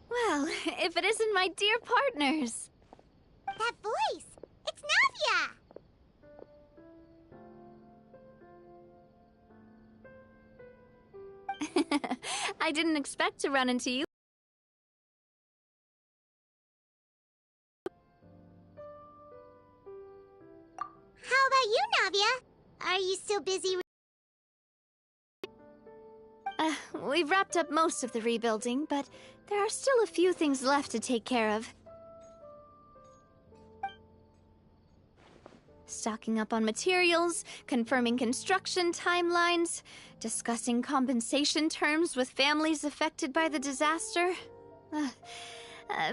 Well, if it isn't my dear partners. That voice! It's Navia! I didn't expect to run into you. How about you, Navia? Are you still busy? We've wrapped up most of the rebuilding, but there are still a few things left to take care of. Stocking up on materials, confirming construction timelines, discussing compensation terms with families affected by the disaster.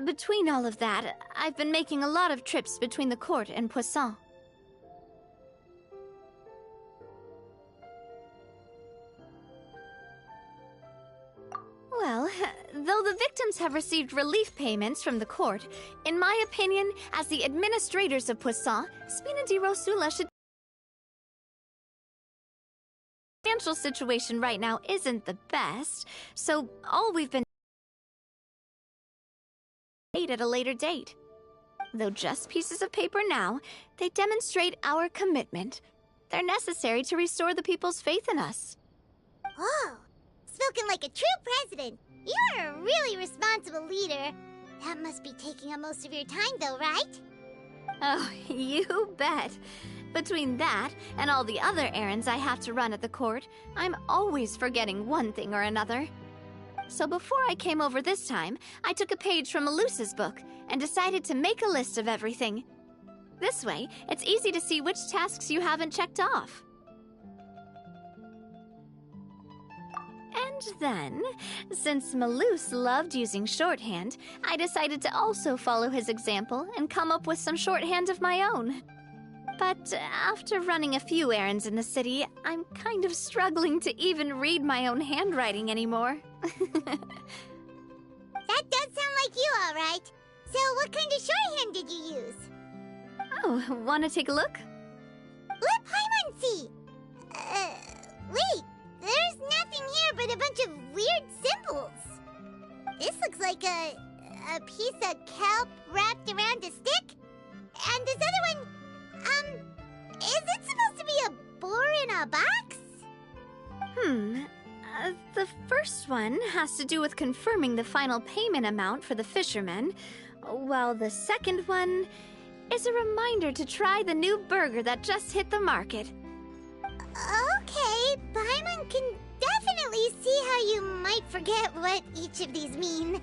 Between all of that, I've been making a lot of trips between the court and Poisson. Well, though the victims have received relief payments from the court, in my opinion, as the administrators of Poisson, Spina di Rosula should... The financial situation right now isn't the best, so all we've been... at a later date. Though just pieces of paper now, they demonstrate our commitment. They're necessary to restore the people's faith in us. Oh, spoken like a true president. You're a really responsible leader. That must be taking up most of your time, though, right? Oh, you bet. Between that and all the other errands I have to run at the court, I'm always forgetting one thing or another. So before I came over this time, I took a page from Melusa's book and decided to make a list of everything. This way, it's easy to see which tasks you haven't checked off. And then, since Melus loved using shorthand, I decided to also follow his example and come up with some shorthand of my own. But after running a few errands in the city, I'm kind of struggling to even read my own handwriting anymore. That does sound like you, all right. So what kind of shorthand did you use? Oh, wanna take a look? Let Paimon see! Wait, there's nothing here but a bunch of weird symbols. This looks like a piece of kelp wrapped around a stick. And this other one, is it supposed to be a boar in a box? The first one has to do with confirming the final payment amount for the fishermen, while the second one is a reminder to try the new burger that just hit the market. Okay, Paimon can definitely see how you might forget what each of these mean.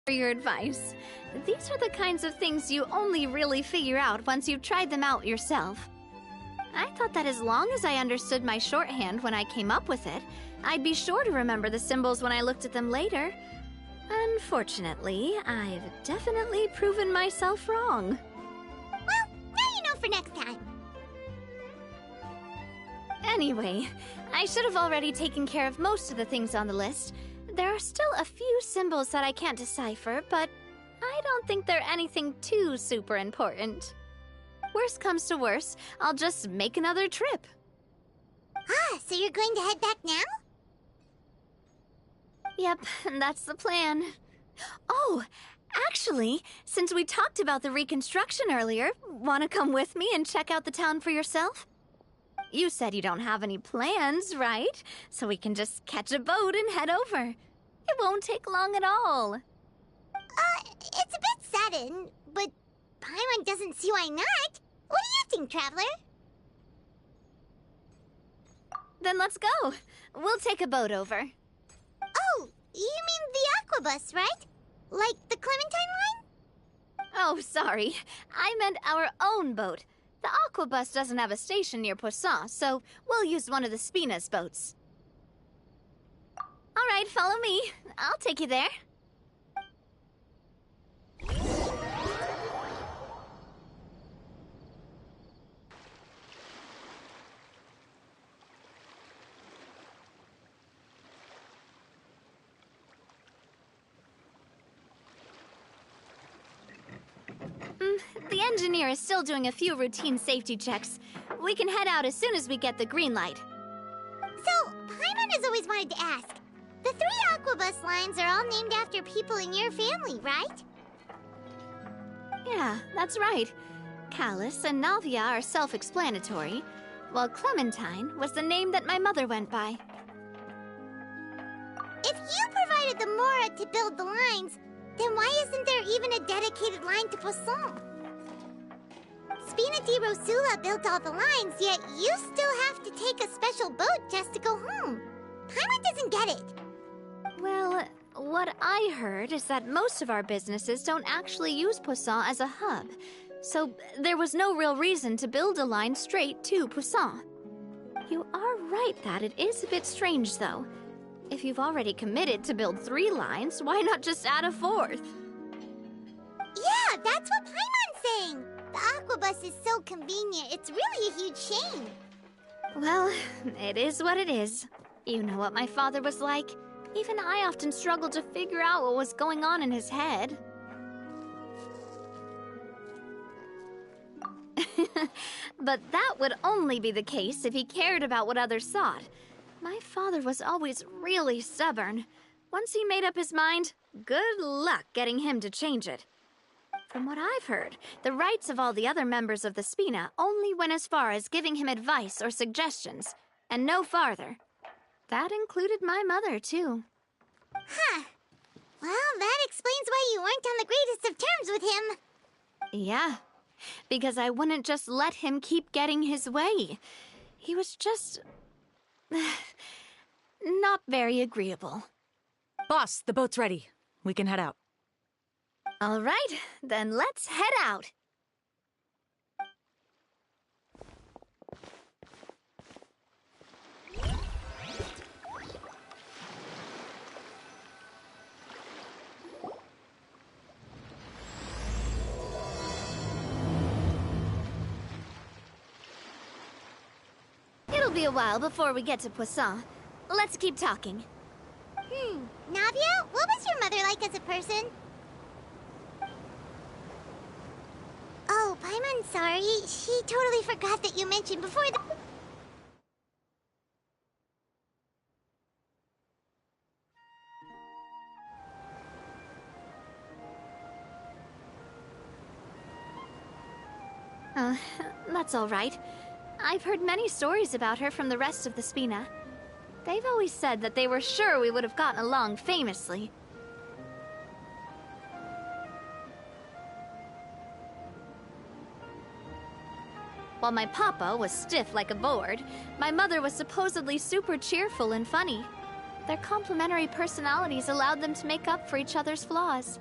For your advice. These are the kinds of things you only really figure out once you've tried them out yourself. I thought that as long as I understood my shorthand when I came up with it, I'd be sure to remember the symbols when I looked at them later. Unfortunately, I've definitely proven myself wrong. Well, now you know for next time. Anyway, I should have already taken care of most of the things on the list. There are still a few symbols that I can't decipher, but I don't think they're anything too super important. Worst comes to worst, I'll just make another trip. Ah, so you're going to head back now? Yep, that's the plan. Oh, actually, since we talked about the reconstruction earlier, want to come with me and check out the town for yourself? you said you don't have any plans, right? So we can just catch a boat and head over. It won't take long at all. It's a bit sudden, but Paimon doesn't see why not. What do you think, Traveler? Then let's go. We'll take a boat over. Oh, you mean the Aquabus, right? Like the Clementine line? Oh, sorry. I meant our own boat. The Aquabus doesn't have a station near Poisson, so we'll use one of the Spina's boats. All right, follow me. I'll take you there. The engineer is still doing a few routine safety checks. We can head out as soon as we get the green light. So, Paimon has always wanted to ask. The 3 Aquabus lines are all named after people in your family, right? Yeah, that's right. Callus and Navia are self-explanatory, while Clementine was the name that my mother went by. If you provided the Mora to build the lines, then why isn't there even a dedicated line to Poisson? Spina di Rosula built all the lines, yet you still have to take a special boat just to go home. Paimon doesn't get it. Well, what I heard is that most of our businesses don't actually use Poisson as a hub, so there was no real reason to build a line straight to Poisson. You are right that it is a bit strange, though. If you've already committed to build 3 lines, why not just add a 4th? Yeah, that's what Paimon's saying. The Aquabus is so convenient, it's really a huge shame. Well, it is what it is. You know what my father was like. Even I often struggled to figure out what was going on in his head. But that would only be the case if he cared about what others thought. My father was always really stubborn. Once he made up his mind, good luck getting him to change it. From what I've heard, the rights of all the other members of the Spina only went as far as giving him advice or suggestions, and no farther. That included my mother, too. Huh. Well, that explains why you weren't on the greatest of terms with him. Yeah, because I wouldn't just let him keep getting his way. He was just... not very agreeable. Boss, the boat's ready. We can head out. All right, then let's head out. It'll be a while before we get to Poisson. Let's keep talking. Navia, what was your mother like as a person? Oh, Paimon's sorry. She totally forgot that you mentioned before the... That's all right. I've heard many stories about her from the rest of the Spina. They've always said that they were sure we would have gotten along famously. While my papa was stiff like a board, my mother was supposedly super cheerful and funny. Their complementary personalities allowed them to make up for each other's flaws.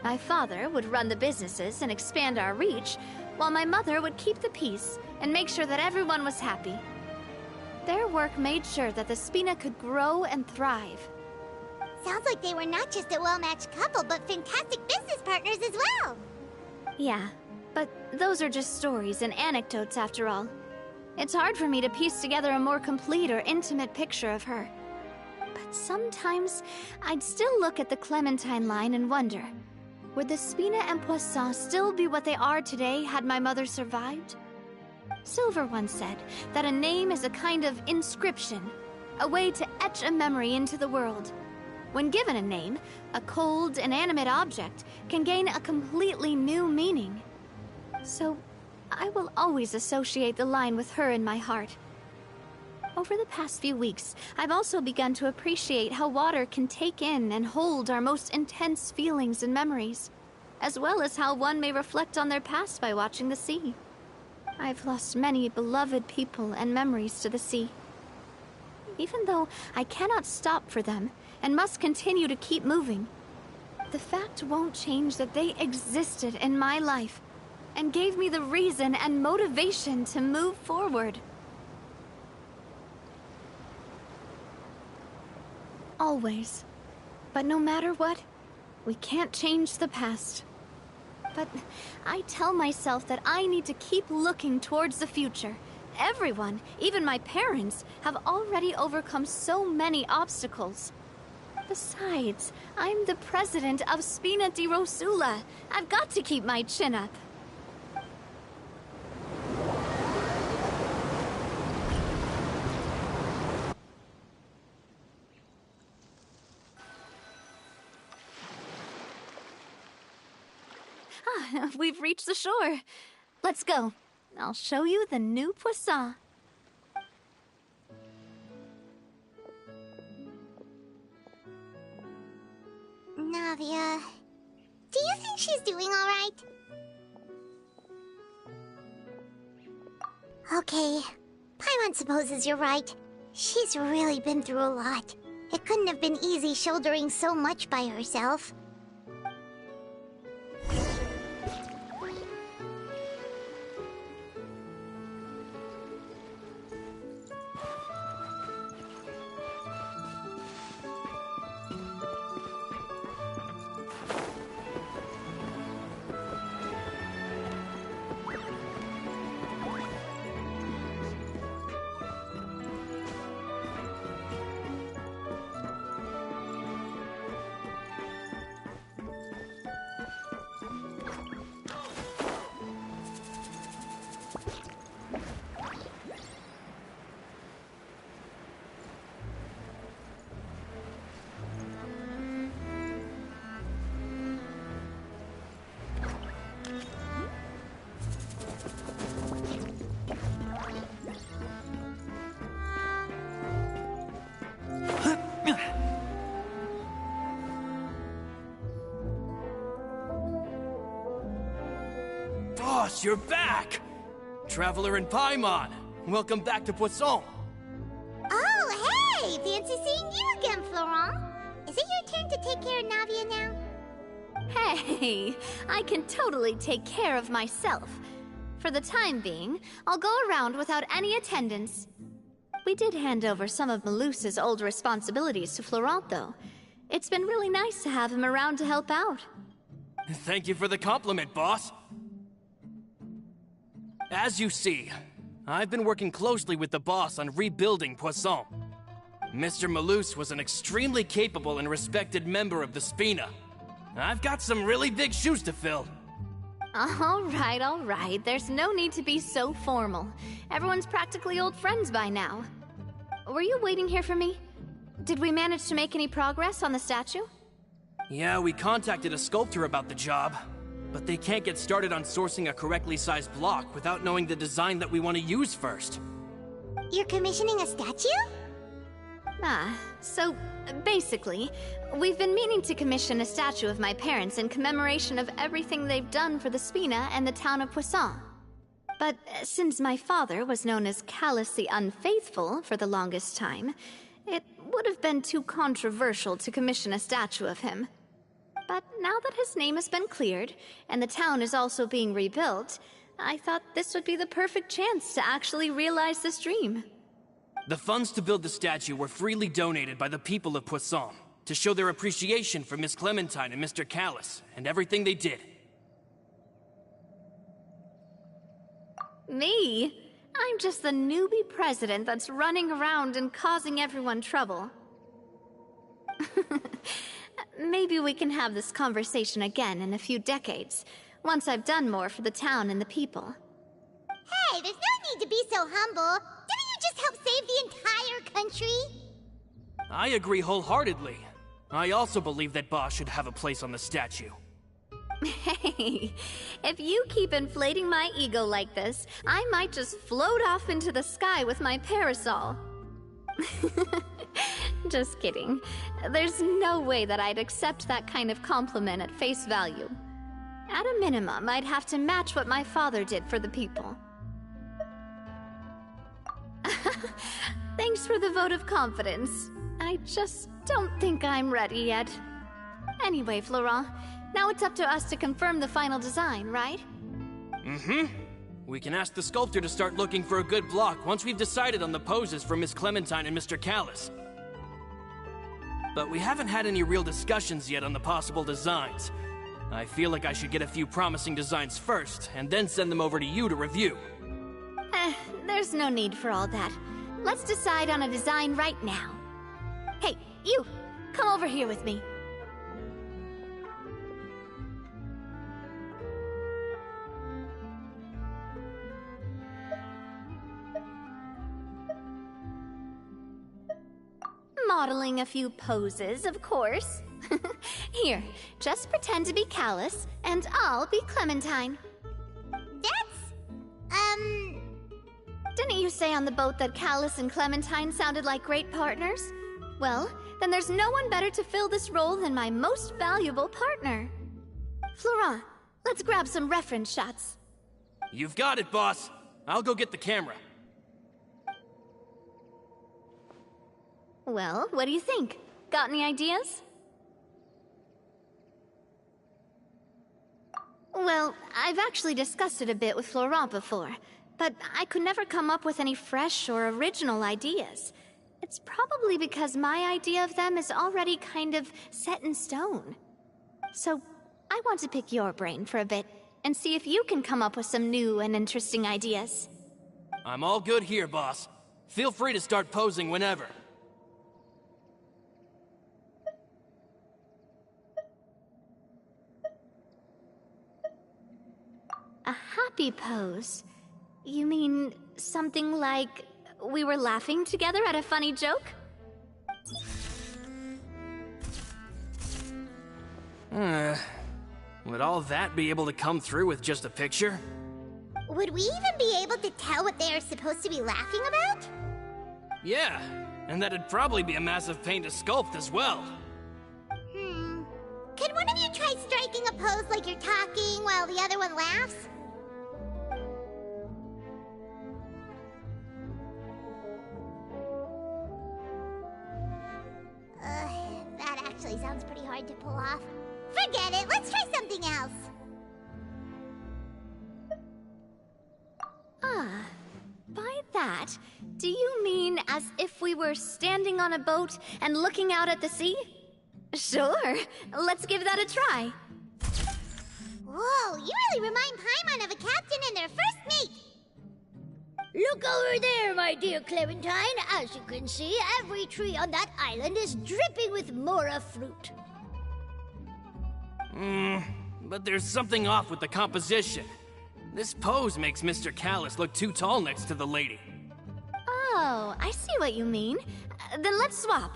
My father would run the businesses and expand our reach, while my mother would keep the peace and make sure that everyone was happy. Their work made sure that the Spina could grow and thrive. Sounds like they were not just a well-matched couple, but fantastic business partners as well. Yeah, but those are just stories and anecdotes after all. It's hard for me to piece together a more complete or intimate picture of her. But sometimes I'd still look at the Clementine line and wonder, would the Spina and Poisson still be what they are today had my mother survived? Silver once said that a name is a kind of inscription, a way to etch a memory into the world. When given a name, a cold, inanimate object can gain a completely new meaning. So, I will always associate the line with her in my heart, Over the past few weeks, I've also begun to appreciate how water can take in and hold our most intense feelings and memories, as well as how one may reflect on their past by watching the sea. I've lost many beloved people and memories to the sea. Even though I cannot stop for them and must continue to keep moving, the fact won't change that they existed in my life and gave me the reason and motivation to move forward. Always. But no matter what, we can't change the past. But I tell myself that I need to keep looking towards the future. Everyone, even my parents, have already overcome so many obstacles. Besides, I'm the president of Spina di Rosula. I've got to keep my chin up. We've reached the shore. Let's go. I'll show you the new poisson. Navia, do you think she's doing all right? Okay, Paimon supposes you're right. She's really been through a lot. It couldn't have been easy shouldering so much by herself. Boss, you're back! Traveler and Paimon, welcome back to Poisson. Oh, hey! Fancy seeing you again, Florent. Is it your turn to take care of Navia now? Hey, I can totally take care of myself. For the time being, I'll go around without any attendance. We did hand over some of Malus's old responsibilities to Florent, though. It's been really nice to have him around to help out. Thank you for the compliment, boss. As you see, I've been working closely with the boss on rebuilding Poisson. Mr. Malus was an extremely capable and respected member of the Spina. I've got some really big shoes to fill. All right. There's no need to be so formal. Everyone's practically old friends by now. Were you waiting here for me? Did we manage to make any progress on the statue? Yeah, we contacted a sculptor about the job, but they can't get started on sourcing a correctly sized block without knowing the design that we want to use first. You're commissioning a statue? So basically, we've been meaning to commission a statue of my parents in commemoration of everything they've done for the Spina and the town of Poisson. But since my father was known as Callus the Unfaithful for the longest time, it would have been too controversial to commission a statue of him. But now that his name has been cleared, and the town is also being rebuilt, I thought this would be the perfect chance to actually realize this dream. The funds to build the statue were freely donated by the people of Poisson to show their appreciation for Miss Clementine and Mr. Callus and everything they did. Me? I'm just the newbie president that's running around and causing everyone trouble. Maybe we can have this conversation again in a few decades, once I've done more for the town and the people. Hey, there's no need to be so humble. Didn't you just help save the entire country? I agree wholeheartedly. I also believe that Boss should have a place on the statue. Hey, if you keep inflating my ego like this, I might just float off into the sky with my parasol. Just kidding. There's no way that I'd accept that kind of compliment at face value. At a minimum, I'd have to match what my father did for the people. Thanks for the vote of confidence. I just don't think I'm ready yet. Anyway, Florent, now it's up to us to confirm the final design, right? Mm-hmm. We can ask the sculptor to start looking for a good block once we've decided on the poses for Miss Clementine and Mr. Callis. But we haven't had any real discussions yet on the possible designs. I feel like I should get a few promising designs first, and then send them over to you to review. There's no need for all that. Let's decide on a design right now. Hey, you! Come over here with me. Modeling a few poses, of course. Here, just pretend to be Callis, and I'll be Clementine. Didn't you say on the boat that Callis and Clementine sounded like great partners? Well, then there's no one better to fill this role than my most valuable partner. Florent, let's grab some reference shots. You've got it, boss. I'll go get the camera. Well, what do you think? Got any ideas? Well, I've actually discussed it a bit with Florent before, but I could never come up with any fresh or original ideas. It's probably because my idea of them is already kind of set in stone. So, I want to pick your brain for a bit, and see if you can come up with some new and interesting ideas. I'm all good here, boss. Feel free to start posing whenever. A happy pose? You mean something like we were laughing together at a funny joke? Would all that be able to come through with just a picture? Would we even be able to tell what they are supposed to be laughing about? Yeah, and that'd probably be a massive pain to sculpt as well. Could one of you try striking a pose like you're talking while the other one laughs? That actually sounds pretty hard to pull off. Forget it, let's try something else. By that, do you mean as if we were standing on a boat and looking out at the sea? Sure, let's give that a try. Whoa, you really remind Paimon of a captain and their first mate. Look over there, my dear Clementine. As you can see, every tree on that island is dripping with mora fruit. But there's something off with the composition. This pose makes Mr. Callis look too tall next to the lady. Oh, I see what you mean. Then let's swap.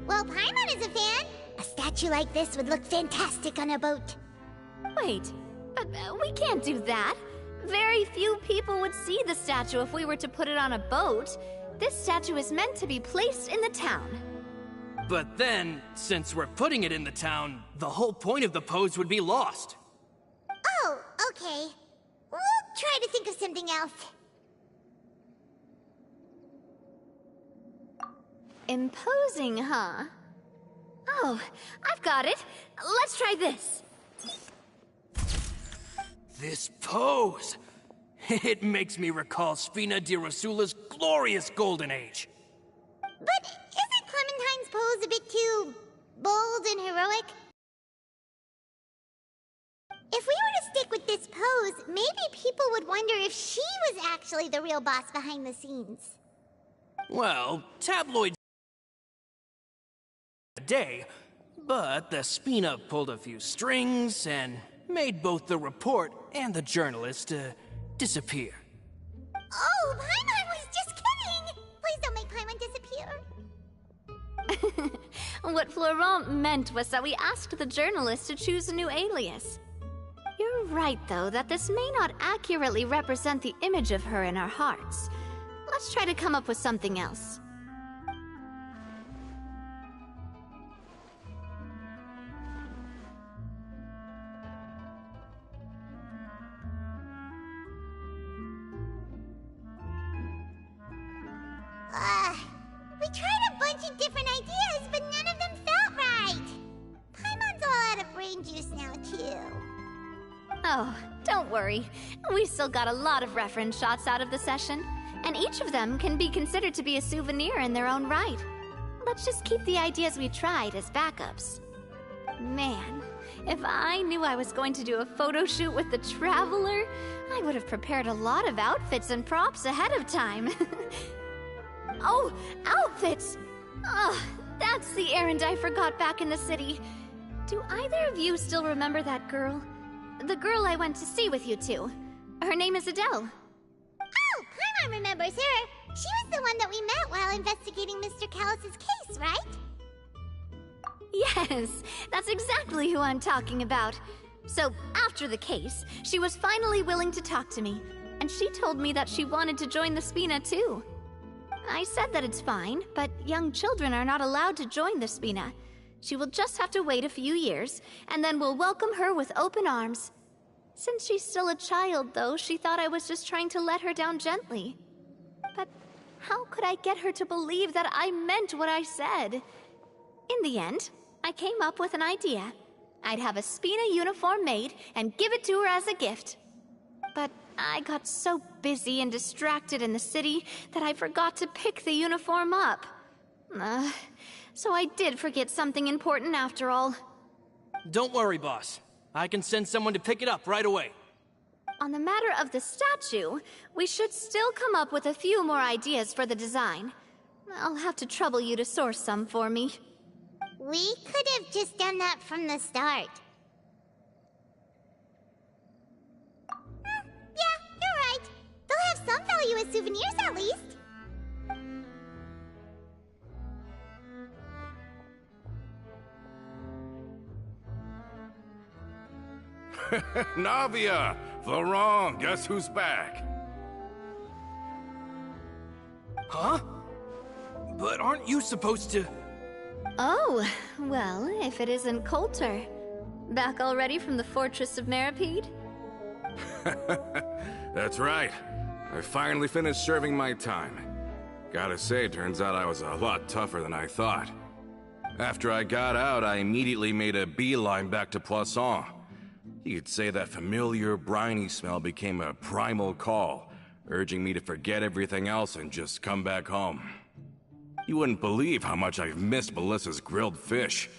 Well, Paimon is a fan. A statue like this would look fantastic on a boat. Wait, but we can't do that. Very few people would see the statue if we were to put it on a boat. This statue is meant to be placed in the town. But then, since we're putting it in the town, the whole point of the pose would be lost. Oh, okay. We'll try to think of something else. Imposing, huh? Oh, I've got it. Let's try this. This pose! It makes me recall Spina di Rosula's glorious golden age. But isn't Clementine's pose a bit too bold and heroic? If we were to stick with this pose, maybe people would wonder if she was actually the real boss behind the scenes. Well, tabloids a day, but the Spina pulled a few strings and made both the report and the journalist disappear. Oh, Paimon was just kidding! Please don't make Paimon disappear. What Florent meant was that we asked the journalist to choose a new alias. You're You're right, though, that this may not accurately represent the image of her in our hearts. Let's try to come up with something else. We tried a bunch of different ideas, but none of them felt right. Paimon's all out of brain juice now, too. Oh, don't worry. We still got a lot of reference shots out of the session, and each of them can be considered to be a souvenir in their own right. Let's just keep the ideas we tried as backups. Man, if I knew I was going to do a photo shoot with the Traveler, I would have prepared a lot of outfits and props ahead of time. Oh, outfits! Ugh, that's the errand I forgot back in the city. Do either of you still remember that girl? The girl I went to see with you two. Her name is Adele. Oh, Paimon remembers her. She was the one that we met while investigating Mr. Callus's case, right? Yes, that's exactly who I'm talking about. So, after the case, she was finally willing to talk to me, and she told me that she wanted to join the Spina too. I said that it's fine, but young children are not allowed to join the Spina. She will just have to wait a few years, and then we'll welcome her with open arms. Since she's still a child, though, she thought I was just trying to let her down gently. But how could I get her to believe that I meant what I said? In the end, I came up with an idea. I'd have a Spina uniform made and give it to her as a gift. But I got so busy and distracted in the city that I forgot to pick the uniform up. So I did forget something important after all. Don't worry, boss. I can send someone to pick it up right away. On the matter of the statue, we should still come up with a few more ideas for the design. I'll have to trouble you to source some for me. We could have just done that from the start. Yeah, you're right. They'll have some value as souvenirs at least. Navia! Florent, guess who's back? Huh? But aren't you supposed to... Oh, well, if it isn't Coulter. Back already from the Fortress of Meripede? That's right. I finally finished serving my time. Gotta say, turns out I was a lot tougher than I thought. After I got out, I immediately made a beeline back to Poisson. You could say that familiar, briny smell became a primal call, urging me to forget everything else and just come back home. You wouldn't believe how much I've missed Melissa's grilled fish.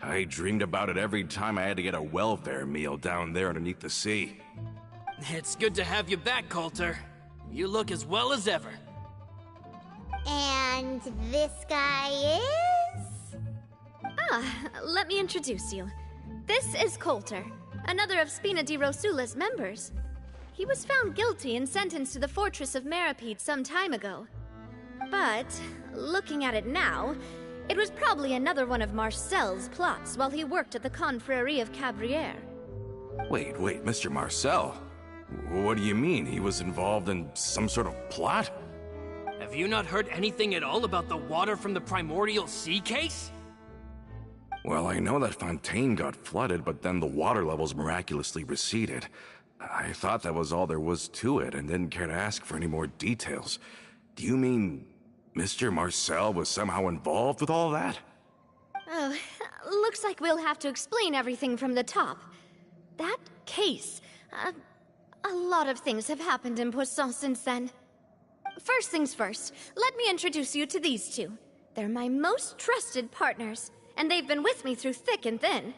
I dreamed about it every time I had to get a welfare meal down there underneath the sea. It's good to have you back, Coulter. You look as well as ever. And this guy is? Let me introduce you. This is Coulter, another of Spina di Rosula's members. He was found guilty and sentenced to the Fortress of Meripede some time ago. But, looking at it now, it was probably another one of Marcel's plots while he worked at the Confrérie of Cabrières. Wait, Mr. Marcel? What do you mean? He was involved in some sort of plot? Have you not heard anything at all about the water from the primordial sea case? Well, I know that Fontaine got flooded, but then the water levels miraculously receded. I thought that was all there was to it and didn't care to ask for any more details. Do you mean Mr. Marcel was somehow involved with all that? Oh, looks like we'll have to explain everything from the top. That case, a lot of things have happened in Poisson since then. First things first, let me introduce you to these two. They're my most trusted partners, and they've been with me through thick and thin.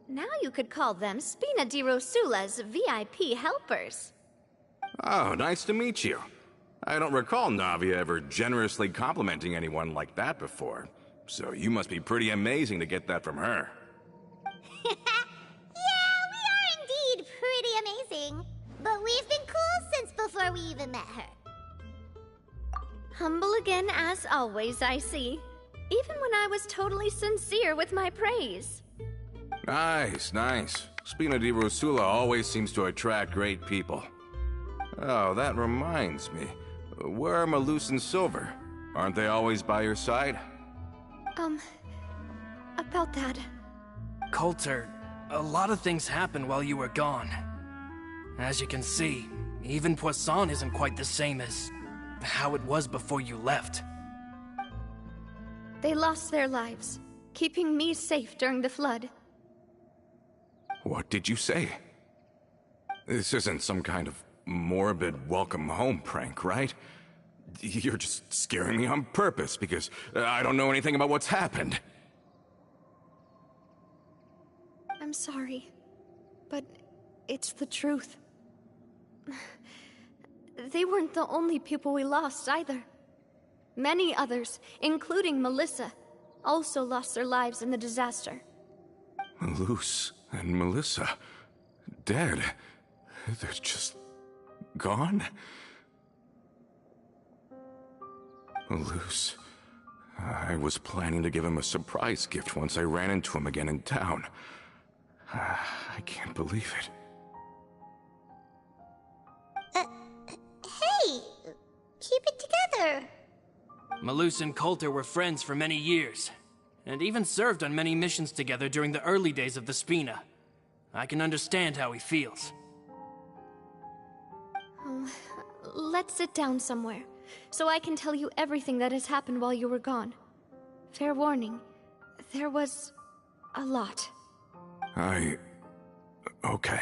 Now you could call them Spina di Rosula's VIP helpers. Oh, nice to meet you. I don't recall Navia ever generously complimenting anyone like that before, so you must be pretty amazing to get that from her. Yeah, we are indeed pretty amazing. But we've been cool since before we even met her. Humble again as always, I see. Even when I was totally sincere with my praise. Nice. Spina di Rosula always seems to attract great people. Oh, that reminds me. Where are Malus and Silver? Aren't they always by your side? About that. Coulter, a lot of things happened while you were gone. As you can see, even Poisson isn't quite the same as how it was before you left. They lost their lives, keeping me safe during the flood. What did you say? This isn't some kind of morbid welcome home prank, right? You're just scaring me on purpose because I don't know anything about what's happened. I'm sorry, but it's the truth. They weren't the only people we lost either. Many others, including Melissa, also lost their lives in the disaster. Malus and Melissa, dead. They're just gone? Malus. I was planning to give him a surprise gift once I ran into him again in town. I can't believe it. Hey! Keep it together! Malus and Coulter were friends for many years, and even served on many missions together during the early days of the Spina. I can understand how he feels. Oh, let's sit down somewhere, so I can tell you everything that has happened while you were gone. Fair warning, there was a lot. Okay.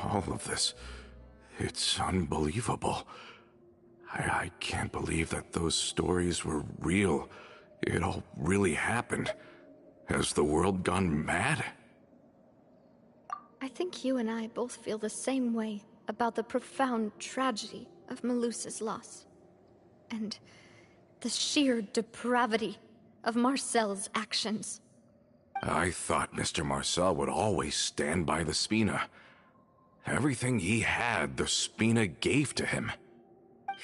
All of this, it's unbelievable. I can't believe that those stories were real. It all really happened. Has the world gone mad? I think you and I both feel the same way about the profound tragedy of Melusa's loss. And the sheer depravity of Marcel's actions. I thought Mr. Marcel would always stand by the Spina. Everything he had, the Spina gave to him.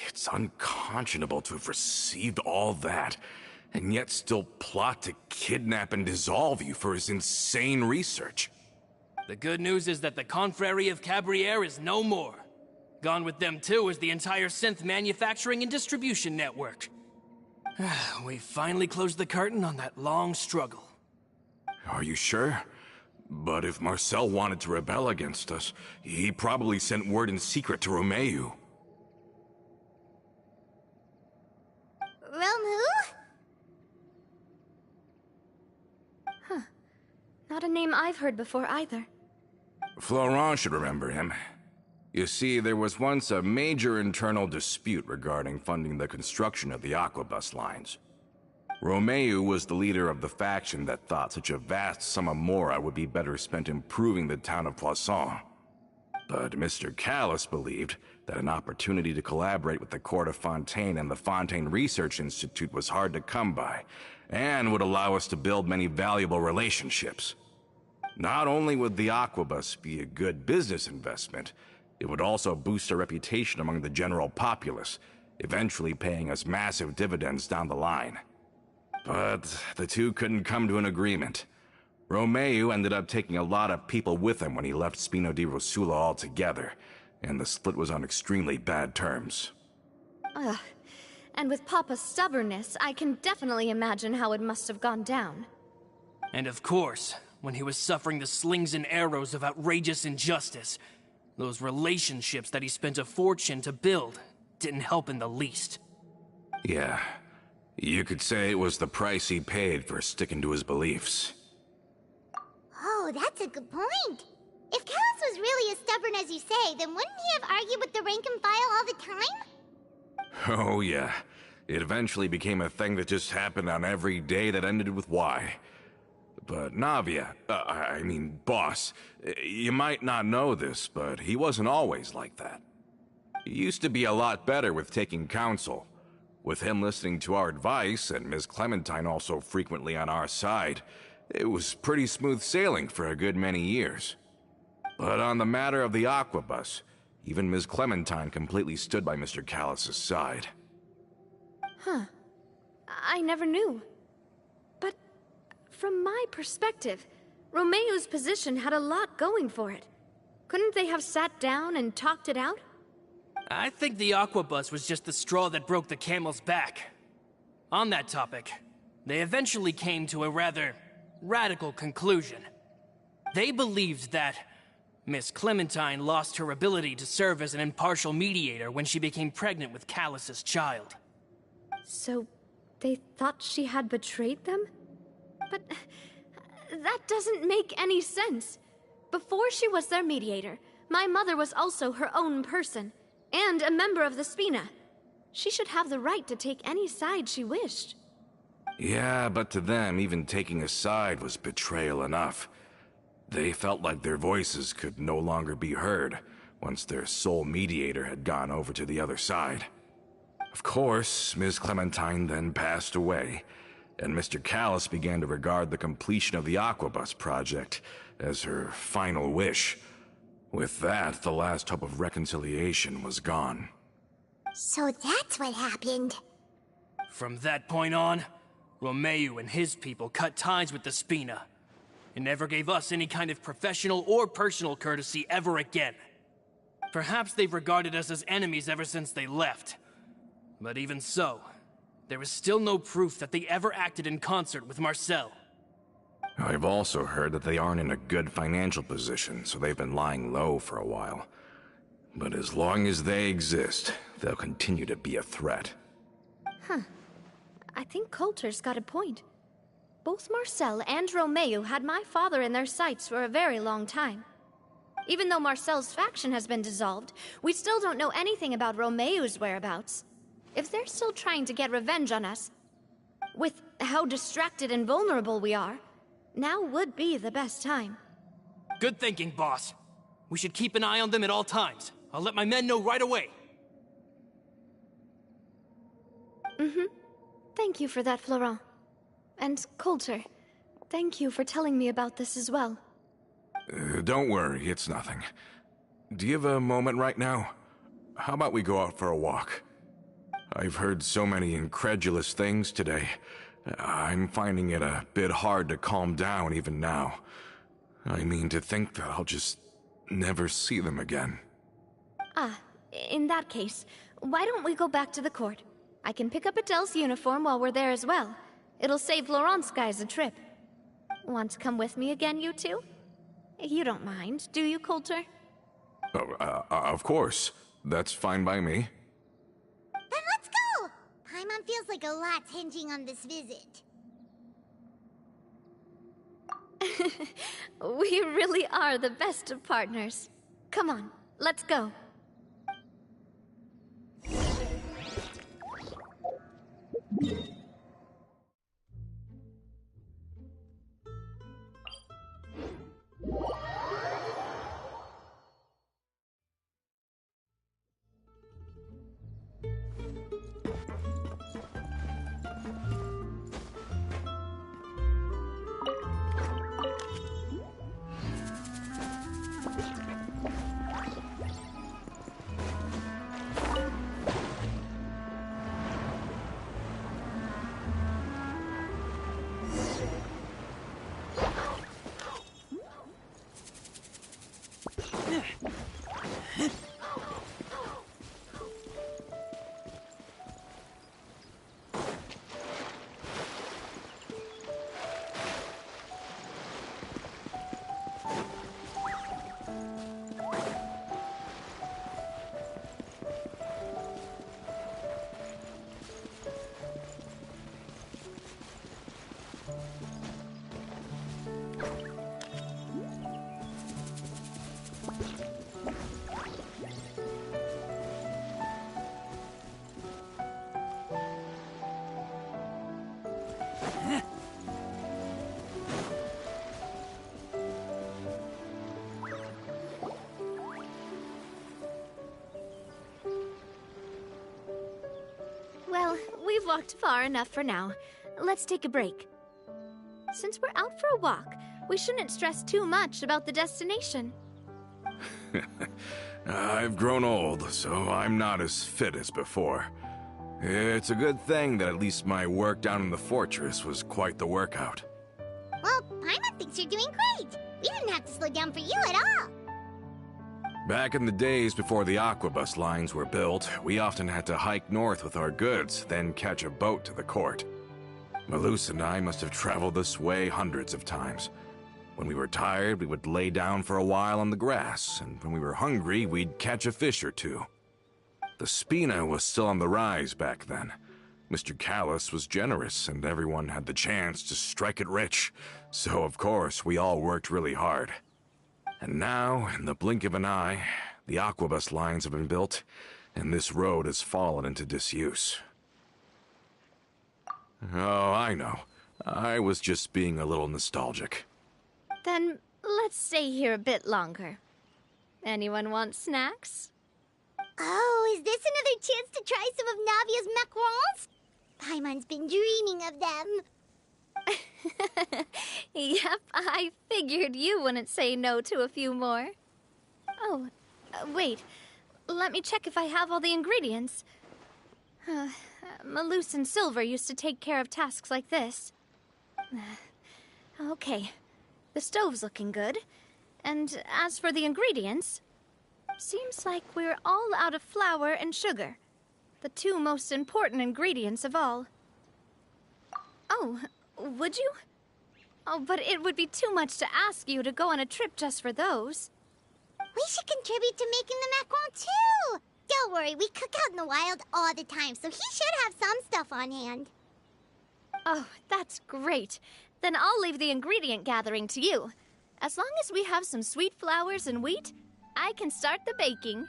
It's unconscionable to have received all that, and yet still plot to kidnap and dissolve you for his insane research. The good news is that the Confrérie of Cabriere is no more. Gone with them too is the entire synth manufacturing and distribution network. We finally closed the curtain on that long struggle. Are you sure? But if Marcel wanted to rebel against us, he probably sent word in secret to Romeu. Romu? Huh. Not a name I've heard before either. Florent should remember him. You see, there was once a major internal dispute regarding funding the construction of the Aquabus lines. Romeu was the leader of the faction that thought such a vast sum of mora would be better spent improving the town of Poisson. But Mr. Callis believed that an opportunity to collaborate with the court of Fontaine and the Fontaine Research Institute was hard to come by, and would allow us to build many valuable relationships. Not only would the Aquabus be a good business investment, It would also boost our reputation among the general populace, eventually paying us massive dividends down the line. But the two couldn't come to an agreement. Romeu ended up taking a lot of people with him when he left Spino di Rosula altogether, and the split was on extremely bad terms. Ugh. And with Papa's stubbornness, I can definitely imagine how it must have gone down. And of course, when he was suffering the slings and arrows of outrageous injustice, those relationships that he spent a fortune to build didn't help in the least. Yeah, you could say it was the price he paid for sticking to his beliefs. Oh, that's a good point. If Callus was really as stubborn as you say, then wouldn't he have argued with the rank and file all the time? Oh yeah, it eventually became a thing that just happened on every day that ended with Y. But Navia, Boss, you might not know this, but he wasn't always like that. He used to be a lot better with taking counsel. With him listening to our advice, and Ms. Clementine also frequently on our side, it was pretty smooth sailing for a good many years. But on the matter of the Aquabus, even Ms. Clementine completely stood by Mr. Callus's side. Huh. I never knew. But from my perspective, Romeu's position had a lot going for it. Couldn't they have sat down and talked it out? I think the Aquabus was just the straw that broke the camel's back. On that topic, they eventually came to a rather radical conclusion. They believed that Miss Clementine lost her ability to serve as an impartial mediator when she became pregnant with Callus's child. So, they thought she had betrayed them? But that doesn't make any sense. Before she was their mediator, my mother was also her own person, and a member of the Spina. She should have the right to take any side she wished. Yeah, but to them, even taking a side was betrayal enough. They felt like their voices could no longer be heard once their sole mediator had gone over to the other side. Of course, Ms. Clementine then passed away, and Mr. Callus began to regard the completion of the Aquabus project as her final wish. With that, the last hope of reconciliation was gone. So that's what happened. From that point on, Romeu and his people cut ties with the Spina, and never gave us any kind of professional or personal courtesy ever again. Perhaps they've regarded us as enemies ever since they left. But even so, there is still no proof that they ever acted in concert with Marcel. I've also heard that they aren't in a good financial position, so they've been lying low for a while. But as long as they exist, they'll continue to be a threat. Huh. I think Coulter's got a point. Both Marcel and Romeu had my father in their sights for a very long time. Even though Marcel's faction has been dissolved, we still don't know anything about Romeu's whereabouts. If they're still trying to get revenge on us, with how distracted and vulnerable we are, now would be the best time. Good thinking, boss. We should keep an eye on them at all times. I'll let my men know right away. Thank you for that, Florent. And Coulter, thank you for telling me about this as well. Don't worry, it's nothing. Do you have a moment right now? How about we go out for a walk? I've heard so many incredulous things today. I'm finding it a bit hard to calm down even now. I mean, to think that I'll just never see them again. Ah, in that case, why don't we go back to the court? I can pick up Adele's uniform while we're there as well. It'll save Laurent's guys a trip. Want to come with me again, you two? You don't mind, do you, Coulter? Of course. That's fine by me. Then let's go! Paimon feels like a lot's hinging on this visit. We really are the best of partners. Come on, let's go. walked far enough for now. Let's take a break. Since we're out for a walk, we shouldn't stress too much about the destination. I've grown old, so I'm not as fit as before. It's a good thing that at least my work down in the fortress was quite the workout. Well, Paimon thinks you're doing great. We didn't have to slow down for you at all. Back in the days before the aquabus lines were built, we often had to hike north with our goods, then catch a boat to the court. Malus and I must have traveled this way hundreds of times. When we were tired, we would lay down for a while on the grass, and when we were hungry, we'd catch a fish or two. The Spina was still on the rise back then. Mr. Callus was generous, and everyone had the chance to strike it rich, so of course we all worked really hard. And now, in the blink of an eye, the aquabus lines have been built, and this road has fallen into disuse. Oh, I know. I was just being a little nostalgic. Then let's stay here a bit longer. Anyone want snacks? Oh, is this another chance to try some of Navia's macarons? Paimon's been dreaming of them. Yep, I figured you wouldn't say no to a few more. Oh, wait. Let me check if I have all the ingredients. Malus and Silver used to take care of tasks like this. Okay. The stove's looking good. And as for the ingredients, seems like we're all out of flour and sugar. The two most important ingredients of all. Oh, would you? Oh, but it would be too much to ask you to go on a trip just for those. We should contribute to making the macaron too. Don't worry, we cook out in the wild all the time, so he should have some stuff on hand. Oh, that's great. Then I'll leave the ingredient gathering to you. As long as we have some sweet flours and wheat, I can start the baking.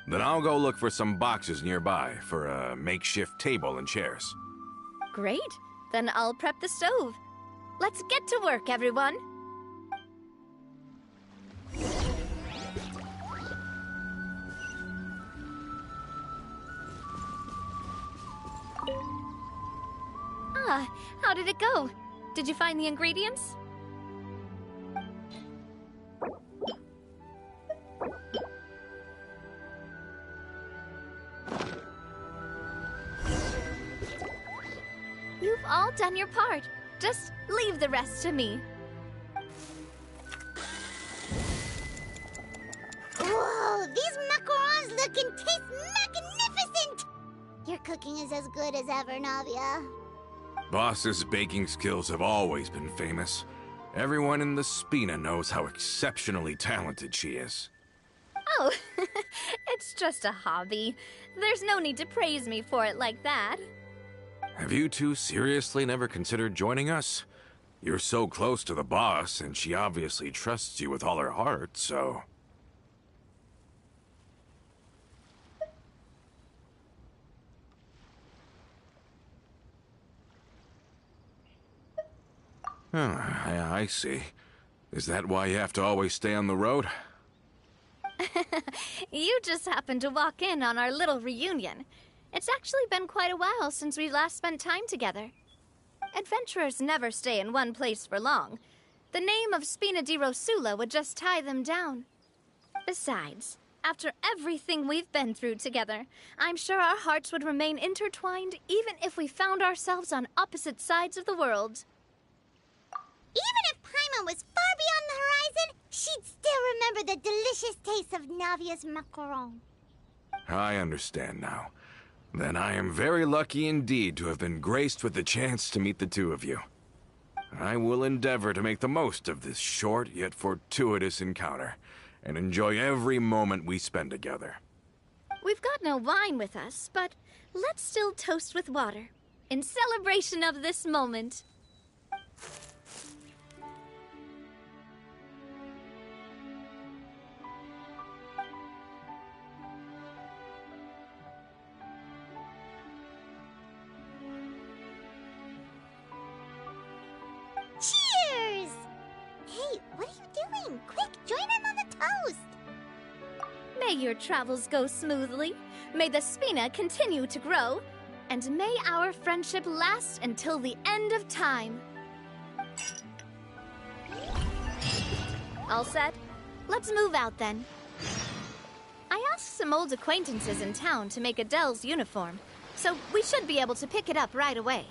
Then I'll go look for some boxes nearby for a makeshift table and chairs. Great. Then I'll prep the stove. Let's get to work, everyone. How did it go? Did you find the ingredients? You've all done your part. Just leave the rest to me. Whoa, these macarons look and taste magnificent! Your cooking is as good as ever, Navia. Boss's baking skills have always been famous. Everyone in the Spina knows how exceptionally talented she is. Oh, it's just a hobby. There's no need to praise me for it like that. Have you two seriously never considered joining us? You're so close to the boss, and she obviously trusts you with all her heart, so... I see. Is that why you have to always stay on the road? You just happened to walk in on our little reunion. It's actually been quite a while since we last spent time together. Adventurers never stay in one place for long. The name of Spina di Rosula would just tie them down. Besides, after everything we've been through together, I'm sure our hearts would remain intertwined even if we found ourselves on opposite sides of the world. Even if Paimon was far beyond the horizon, she'd still remember the delicious taste of Navia's macaron. I understand now. Then I am very lucky indeed to have been graced with the chance to meet the two of you. I will endeavor to make the most of this short yet fortuitous encounter, and enjoy every moment we spend together. We've got no wine with us, but let's still toast with water, in celebration of this moment. Cheers! Hey, what are you doing? Quick, join in on the toast! May your travels go smoothly. May the Spina continue to grow. And may our friendship last until the end of time. All set? Let's move out then. I asked some old acquaintances in town to make Adele's uniform, so we should be able to pick it up right away.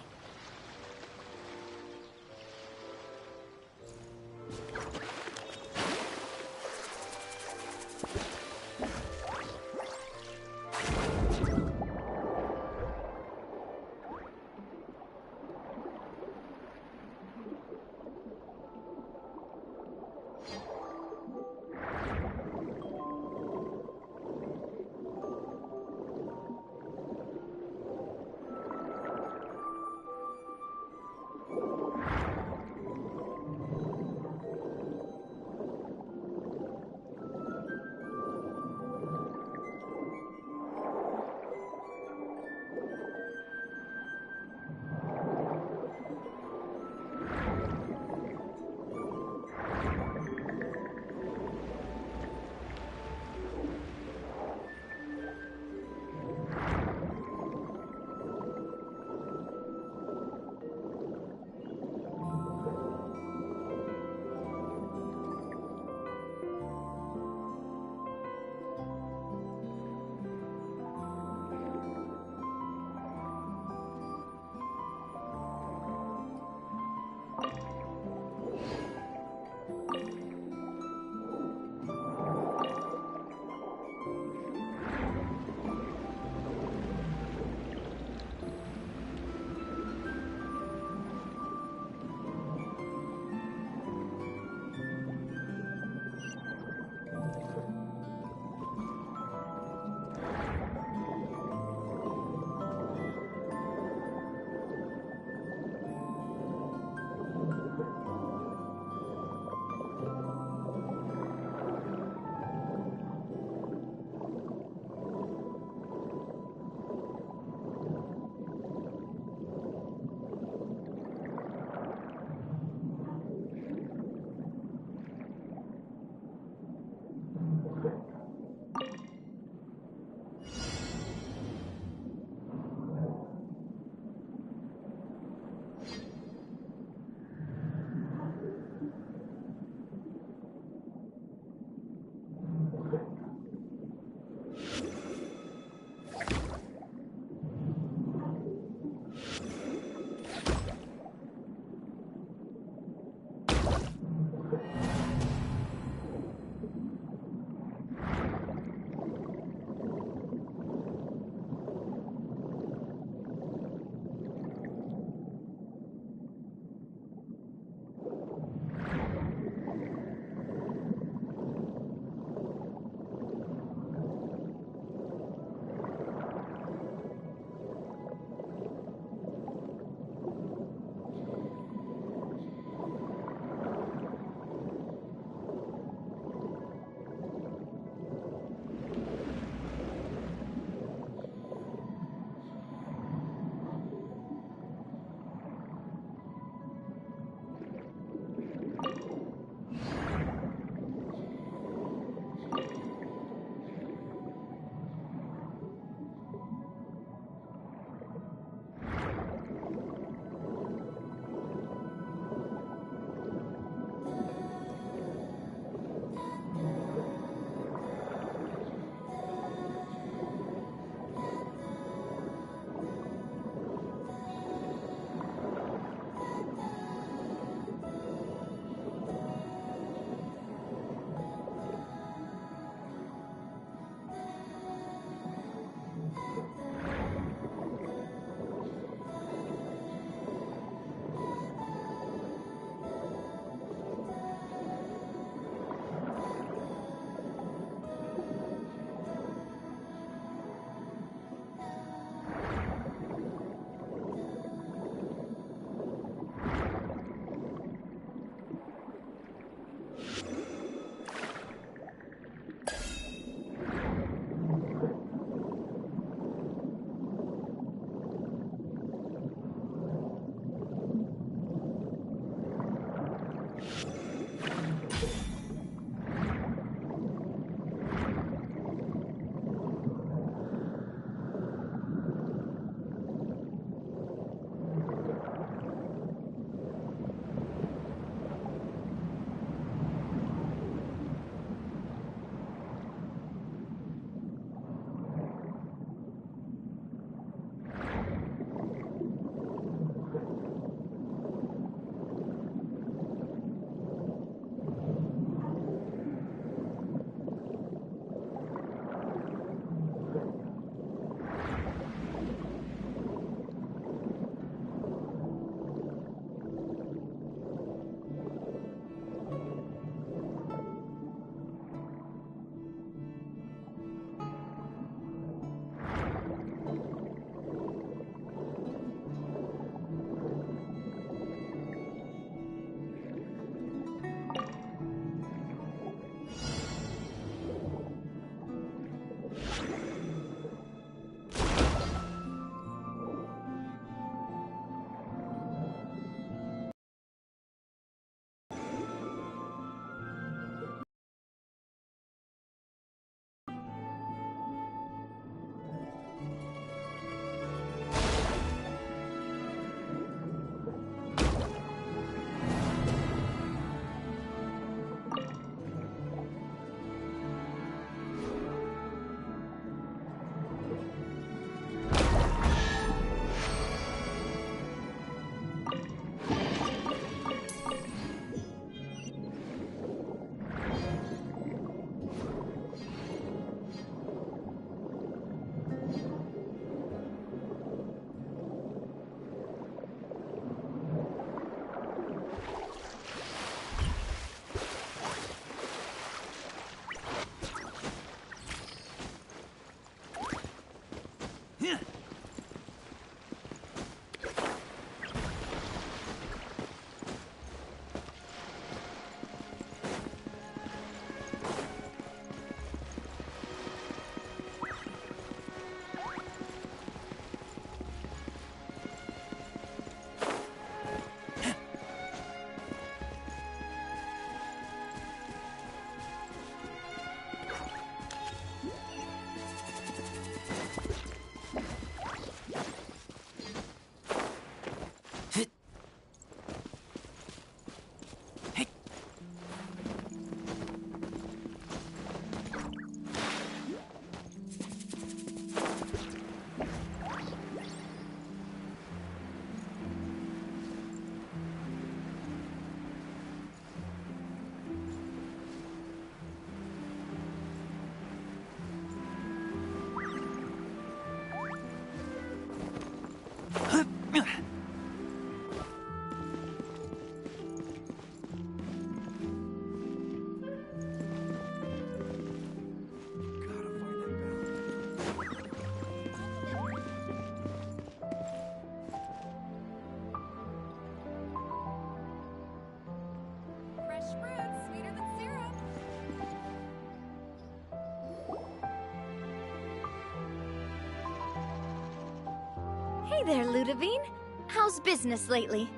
Hey there, Ludovine. How's business lately?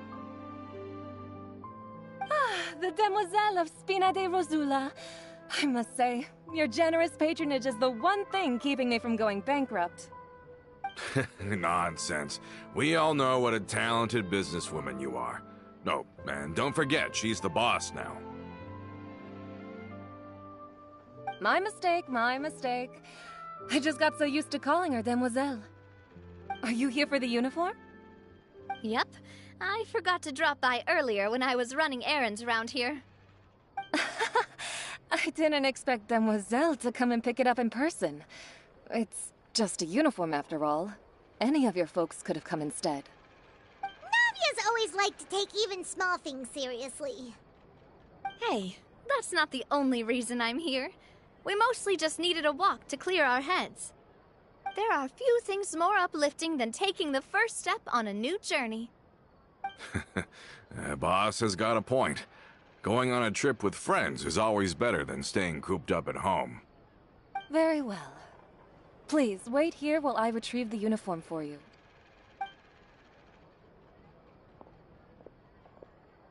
The Demoiselle of Spina de Rosula. I must say, your generous patronage is the one thing keeping me from going bankrupt. Nonsense. We all know what a talented businesswoman you are. No, and don't forget, she's the boss now. My mistake, my mistake. I just got so used to calling her Demoiselle. Are you here for the uniform? Yep. I forgot to drop by earlier when I was running errands around here. I didn't expect Demoiselle to come and pick it up in person. It's just a uniform after all. Any of your folks could have come instead. Navia's always liked to take even small things seriously. Hey, that's not the only reason I'm here. We mostly just needed a walk to clear our heads. There are few things more uplifting than taking the first step on a new journey. Boss has got a point. Going on a trip with friends is always better than staying cooped up at home. Very well. Please, wait here while I retrieve the uniform for you.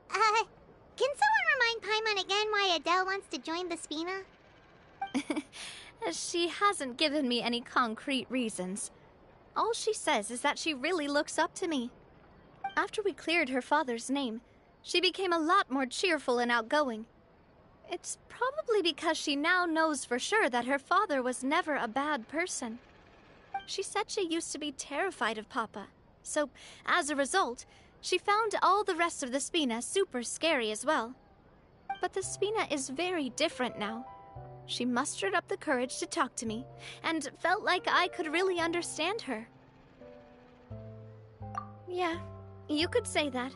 Can someone remind Paimon again why Adele wants to join the Spina? She hasn't given me any concrete reasons. All she says is that she really looks up to me. After we cleared her father's name, she became a lot more cheerful and outgoing. It's probably because she now knows for sure that her father was never a bad person. She said she used to be terrified of Papa, so as a result, she found all the rest of the Spina super scary as well. But the Spina is very different now. She mustered up the courage to talk to me, and felt like I could really understand her. Yeah, you could say that.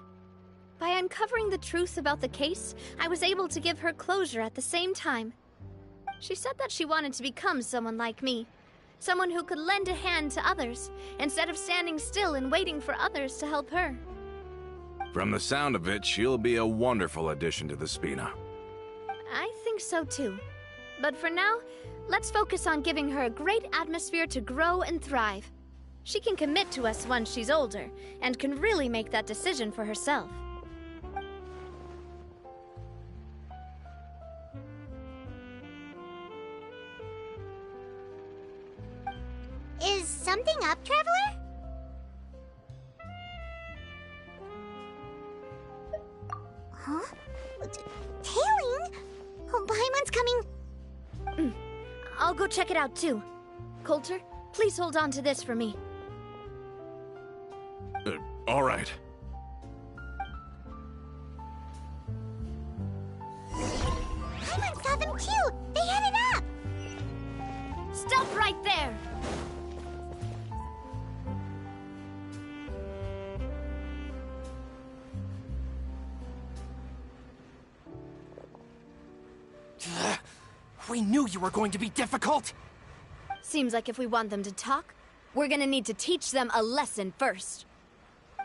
By uncovering the truth about the case, I was able to give her closure at the same time. She said that she wanted to become someone like me. Someone who could lend a hand to others, instead of standing still and waiting for others to help her. From the sound of it, she'll be a wonderful addition to the Spina. I think so too. But for now, let's focus on giving her a great atmosphere to grow and thrive. She can commit to us once she's older, and can really make that decision for herself. Is something up, Traveler? Huh? Tailing? Oh, Paimon's coming. I'll go check it out too. Coulter, please hold on to this for me. All right. Paimon saw them too! They headed up! Stop right there! We knew you were going to be difficult! Seems like if we want them to talk, we're gonna need to teach them a lesson first.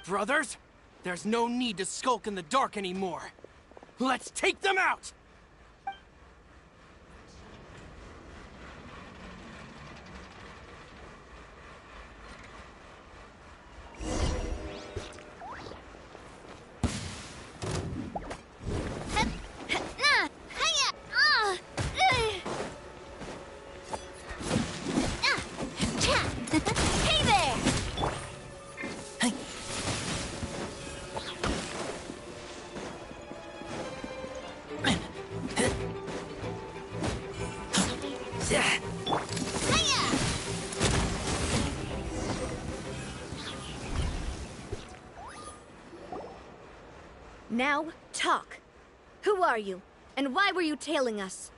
Brothers, there's no need to skulk in the dark anymore. Let's take them out! Hey there! Now, talk. Who are you? And why were you tailing us?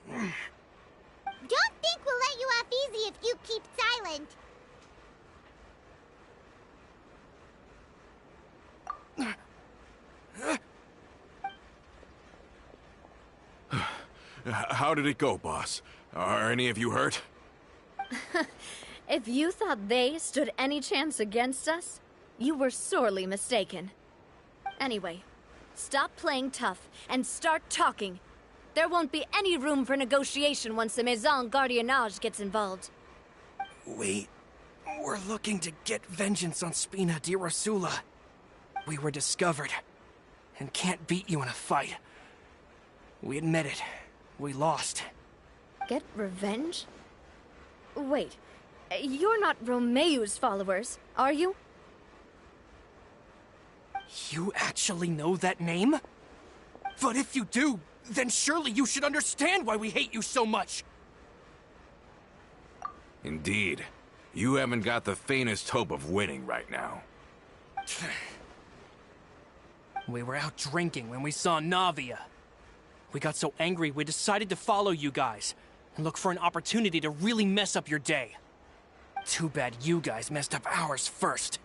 Don't think we'll let you off easy if you keep silent. How did it go, boss? Are any of you hurt? If you thought they stood any chance against us, you were sorely mistaken. Anyway, stop playing tough and start talking. There won't be any room for negotiation once the Maison Gardiennage gets involved. We're looking to get vengeance on Spina di Rosula. We were discovered, and can't beat you in a fight. We admit it. We lost. Get revenge? Wait, you're not Romeu's followers, are you? You actually know that name? But if you do, then surely you should understand why we hate you so much! Indeed. You haven't got the faintest hope of winning right now. We were out drinking when we saw Navia. We got so angry we decided to follow you guys and look for an opportunity to really mess up your day. Too bad you guys messed up ours first.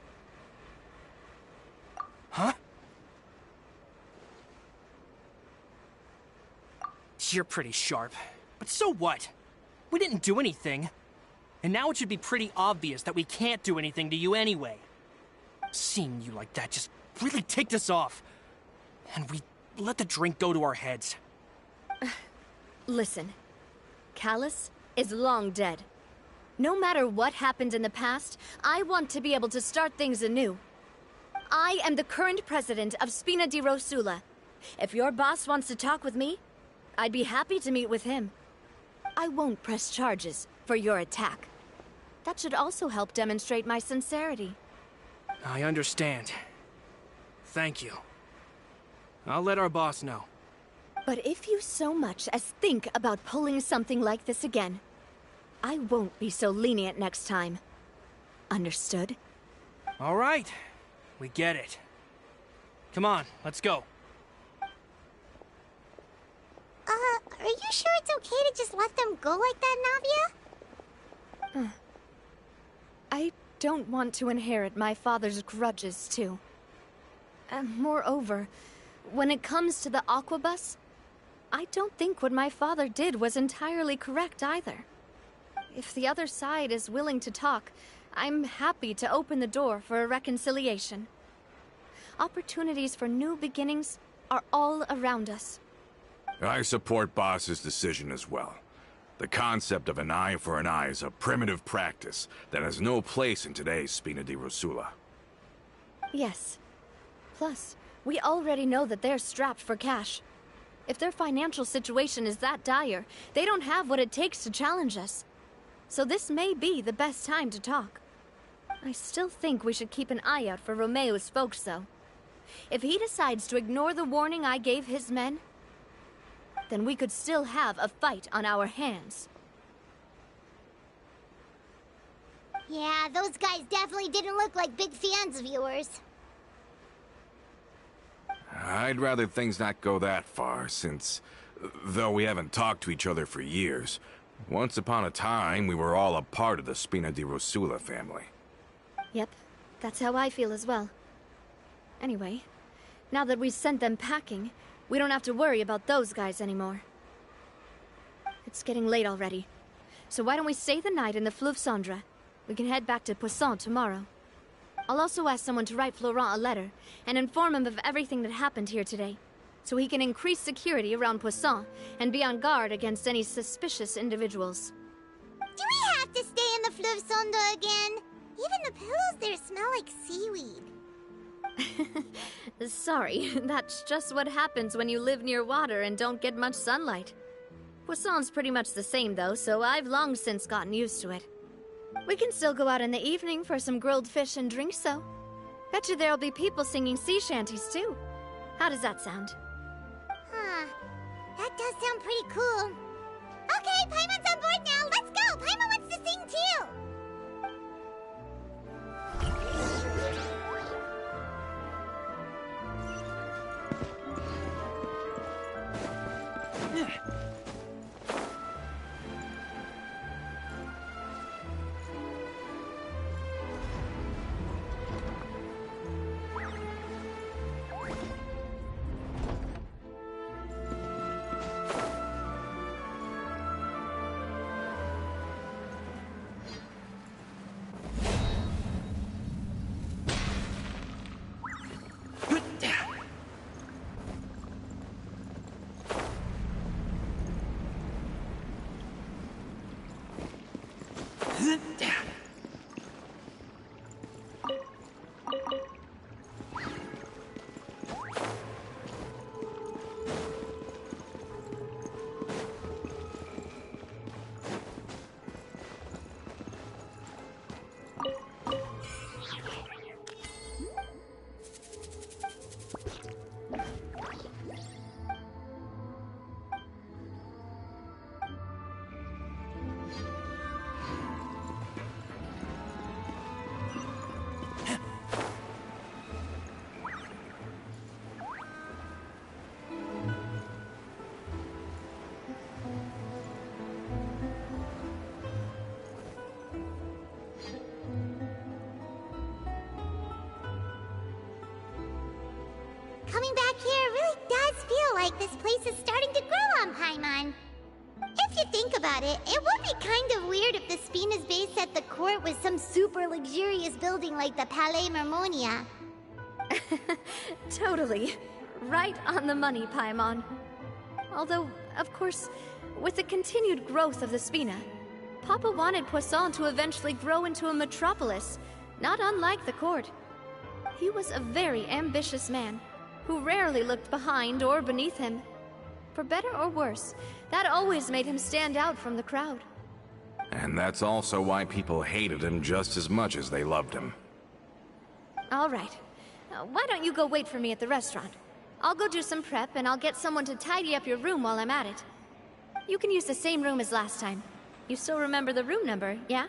Huh? You're pretty sharp, but so what? We didn't do anything. And now it should be pretty obvious that we can't do anything to you anyway. Seeing you like that just really ticked us off. And we let the drink go to our heads. Listen, Callus is long dead. No matter what happened in the past, I want to be able to start things anew. I am the current president of Spina di Rosula. If your boss wants to talk with me, I'd be happy to meet with him. I won't press charges for your attack. That should also help demonstrate my sincerity. I understand. Thank you. I'll let our boss know. But if you so much as think about pulling something like this again, I won't be so lenient next time. Understood? All right. We get it. Come on, let's go. Are you sure it's okay to just let them go like that, Navia? I don't want to inherit my father's grudges, too. Moreover, when it comes to the Aquabus, I don't think what my father did was entirely correct either. If the other side is willing to talk, I'm happy to open the door for a reconciliation. Opportunities for new beginnings are all around us. I support Boss's decision as well. The concept of an eye for an eye is a primitive practice that has no place in today's Spina di Rosula. Yes. Plus, we already know that they're strapped for cash. If their financial situation is that dire, they don't have what it takes to challenge us. So this may be the best time to talk. I still think we should keep an eye out for Romeu's folks, though. If he decides to ignore the warning I gave his men, then we could still have a fight on our hands. Yeah, those guys definitely didn't look like big fans of yours. I'd rather things not go that far, since, though we haven't talked to each other for years, once upon a time we were all a part of the Spina di Rosula family. Yep, that's how I feel as well. Anyway, now that we've sent them packing, we don't have to worry about those guys anymore. It's getting late already, so why don't we stay the night in the Fleuve Cendre? We can head back to Poisson tomorrow. I'll also ask someone to write Florent a letter and inform him of everything that happened here today, so he can increase security around Poisson and be on guard against any suspicious individuals. Do we have to stay in the Fleuve Cendre again? Even the pillows there smell like seaweed. Sorry, that's just what happens when you live near water and don't get much sunlight. Poisson's pretty much the same though, so I've long since gotten used to it. We can still go out in the evening for some grilled fish and drinks, though. Bet you there'll be people singing sea shanties too. How does that sound? Huh. That does sound pretty cool. Okay, Paimon's on board now. Let's go. Paimon wants to sing too. like this place is starting to grow on Paimon. If you think about it, it would be kind of weird if the Spina's base at the court was some super luxurious building like the Palais Mermonia. Totally. Right on the money, Paimon. Although, of course, with the continued growth of the Spina, Papa wanted Poisson to eventually grow into a metropolis, not unlike the court. He was a very ambitious man, who rarely looked behind or beneath him. For better or worse, that always made him stand out from the crowd. And that's also why people hated him just as much as they loved him. All right. Why don't you go wait for me at the restaurant? I'll go do some prep, and I'll get someone to tidy up your room while I'm at it. You can use the same room as last time. You still remember the room number, yeah?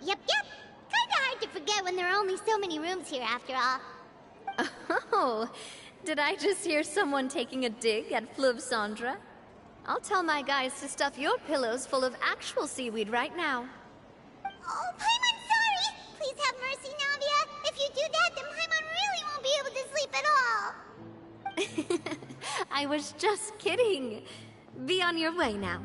Yep. Kinda hard to forget when there are only so many rooms here after all. Oh, did I just hear someone taking a dig at Fleuve Cendre? I'll tell my guys to stuff your pillows full of actual seaweed right now. Oh, Paimon, sorry! Please have mercy, Navia. If you do that, then Paimon really won't be able to sleep at all. I was just kidding. Be on your way now.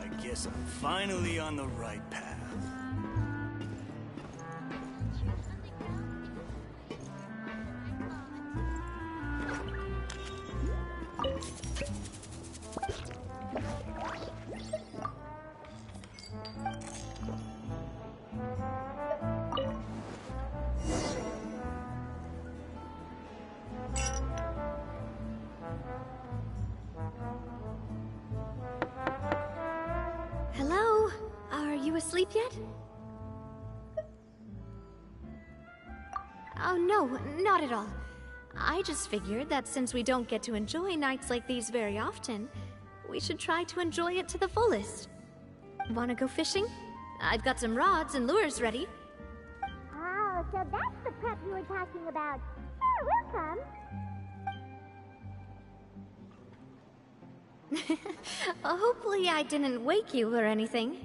I guess I'm finally on the right path. Hello? Are you asleep yet? Oh, no, not at all. I just figured that since we don't get to enjoy nights like these very often, we should try to enjoy it to the fullest. Wanna go fishing? I've got some rods and lures ready. Oh, so that's the prep you were talking about. Sure, we'll come. Hopefully I didn't wake you or anything.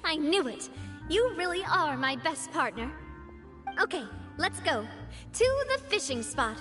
I knew it! You really are my best partner. Okay, let's go. To the fishing spot.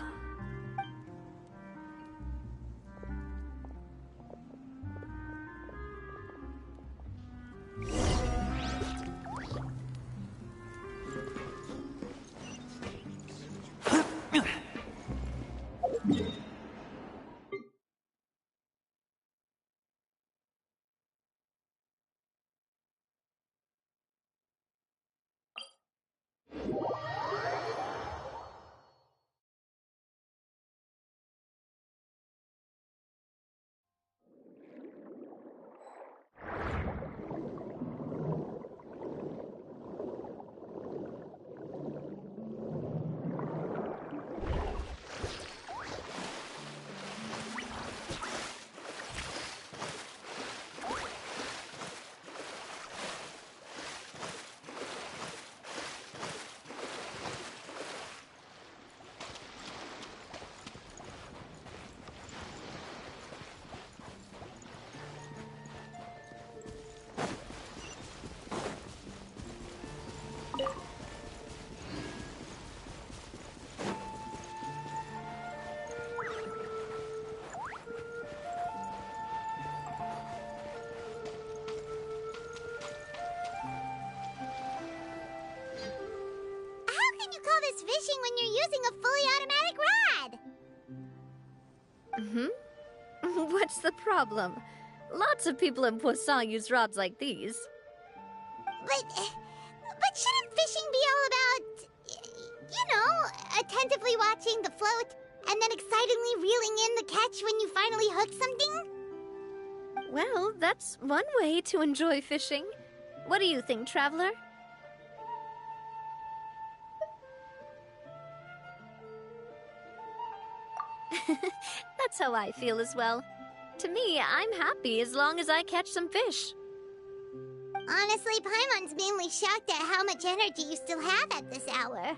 Fishing when you're using a fully automatic rod. What's the problem? Lots of people in Poisson use rods like these. But shouldn't fishing be all about, attentively watching the float and then excitedly reeling in the catch when you finally hook something? Well, that's one way to enjoy fishing. What do you think, Traveler? That's how I feel as well. To me, I'm happy as long as I catch some fish. Honestly, Paimon's mainly shocked at how much energy you still have at this hour.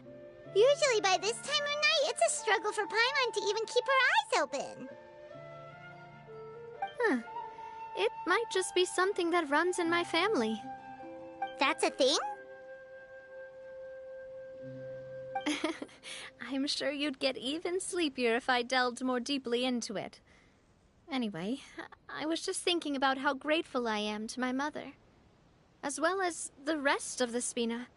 Usually by this time of night, it's a struggle for Paimon to even keep her eyes open. Huh. It might just be something that runs in my family. That's a thing? I'm sure you'd get even sleepier if I delved more deeply into it. Anyway, I was just thinking about how grateful I am to my mother, as well as the rest of the Spina.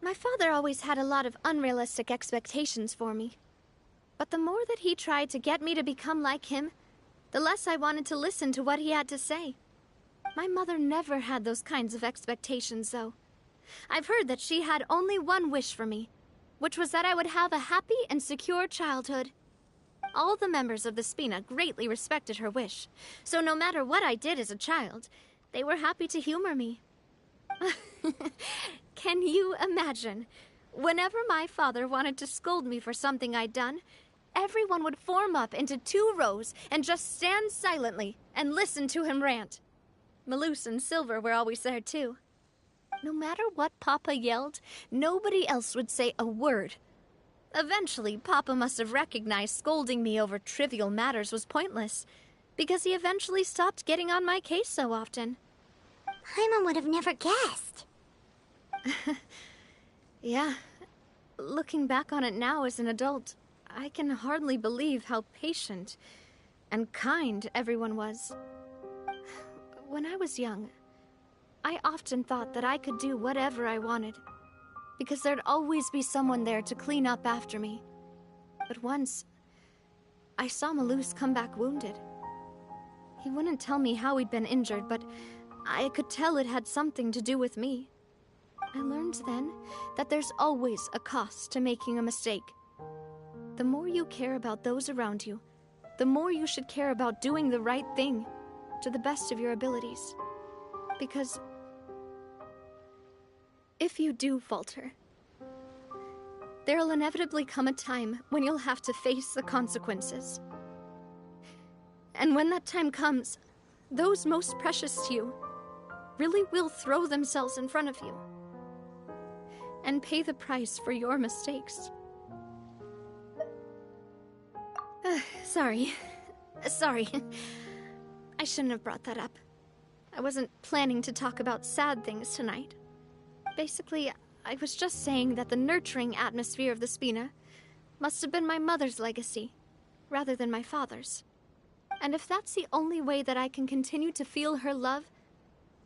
My father always had a lot of unrealistic expectations for me. But the more that he tried to get me to become like him, the less I wanted to listen to what he had to say. My mother never had those kinds of expectations, though. I've heard that she had only one wish for me, which was that I would have a happy and secure childhood. All the members of the Spina greatly respected her wish, so no matter what I did as a child, they were happy to humor me. Can you imagine? Whenever my father wanted to scold me for something I'd done, everyone would form up into 2 rows and just stand silently and listen to him rant. Malus and Silver were always there too. No matter what Papa yelled, nobody else would say a word. Eventually, Papa must have recognized scolding me over trivial matters was pointless, because he eventually stopped getting on my case so often. Paimon would have never guessed. Yeah. Looking back on it now as an adult, I can hardly believe how patient and kind everyone was. When I was young, I often thought that I could do whatever I wanted, because there'd always be someone there to clean up after me. But once, I saw Malus come back wounded. He wouldn't tell me how he'd been injured, but I could tell it had something to do with me. I learned then that there's always a cost to making a mistake. The more you care about those around you, the more you should care about doing the right thing to the best of your abilities. Because if you do falter, there'll inevitably come a time when you'll have to face the consequences. And when that time comes, those most precious to you really will throw themselves in front of you and pay the price for your mistakes. Sorry. I shouldn't have brought that up. I wasn't planning to talk about sad things tonight. Basically, I was just saying that the nurturing atmosphere of the Spina must have been my mother's legacy, rather than my father's. And if that's the only way that I can continue to feel her love,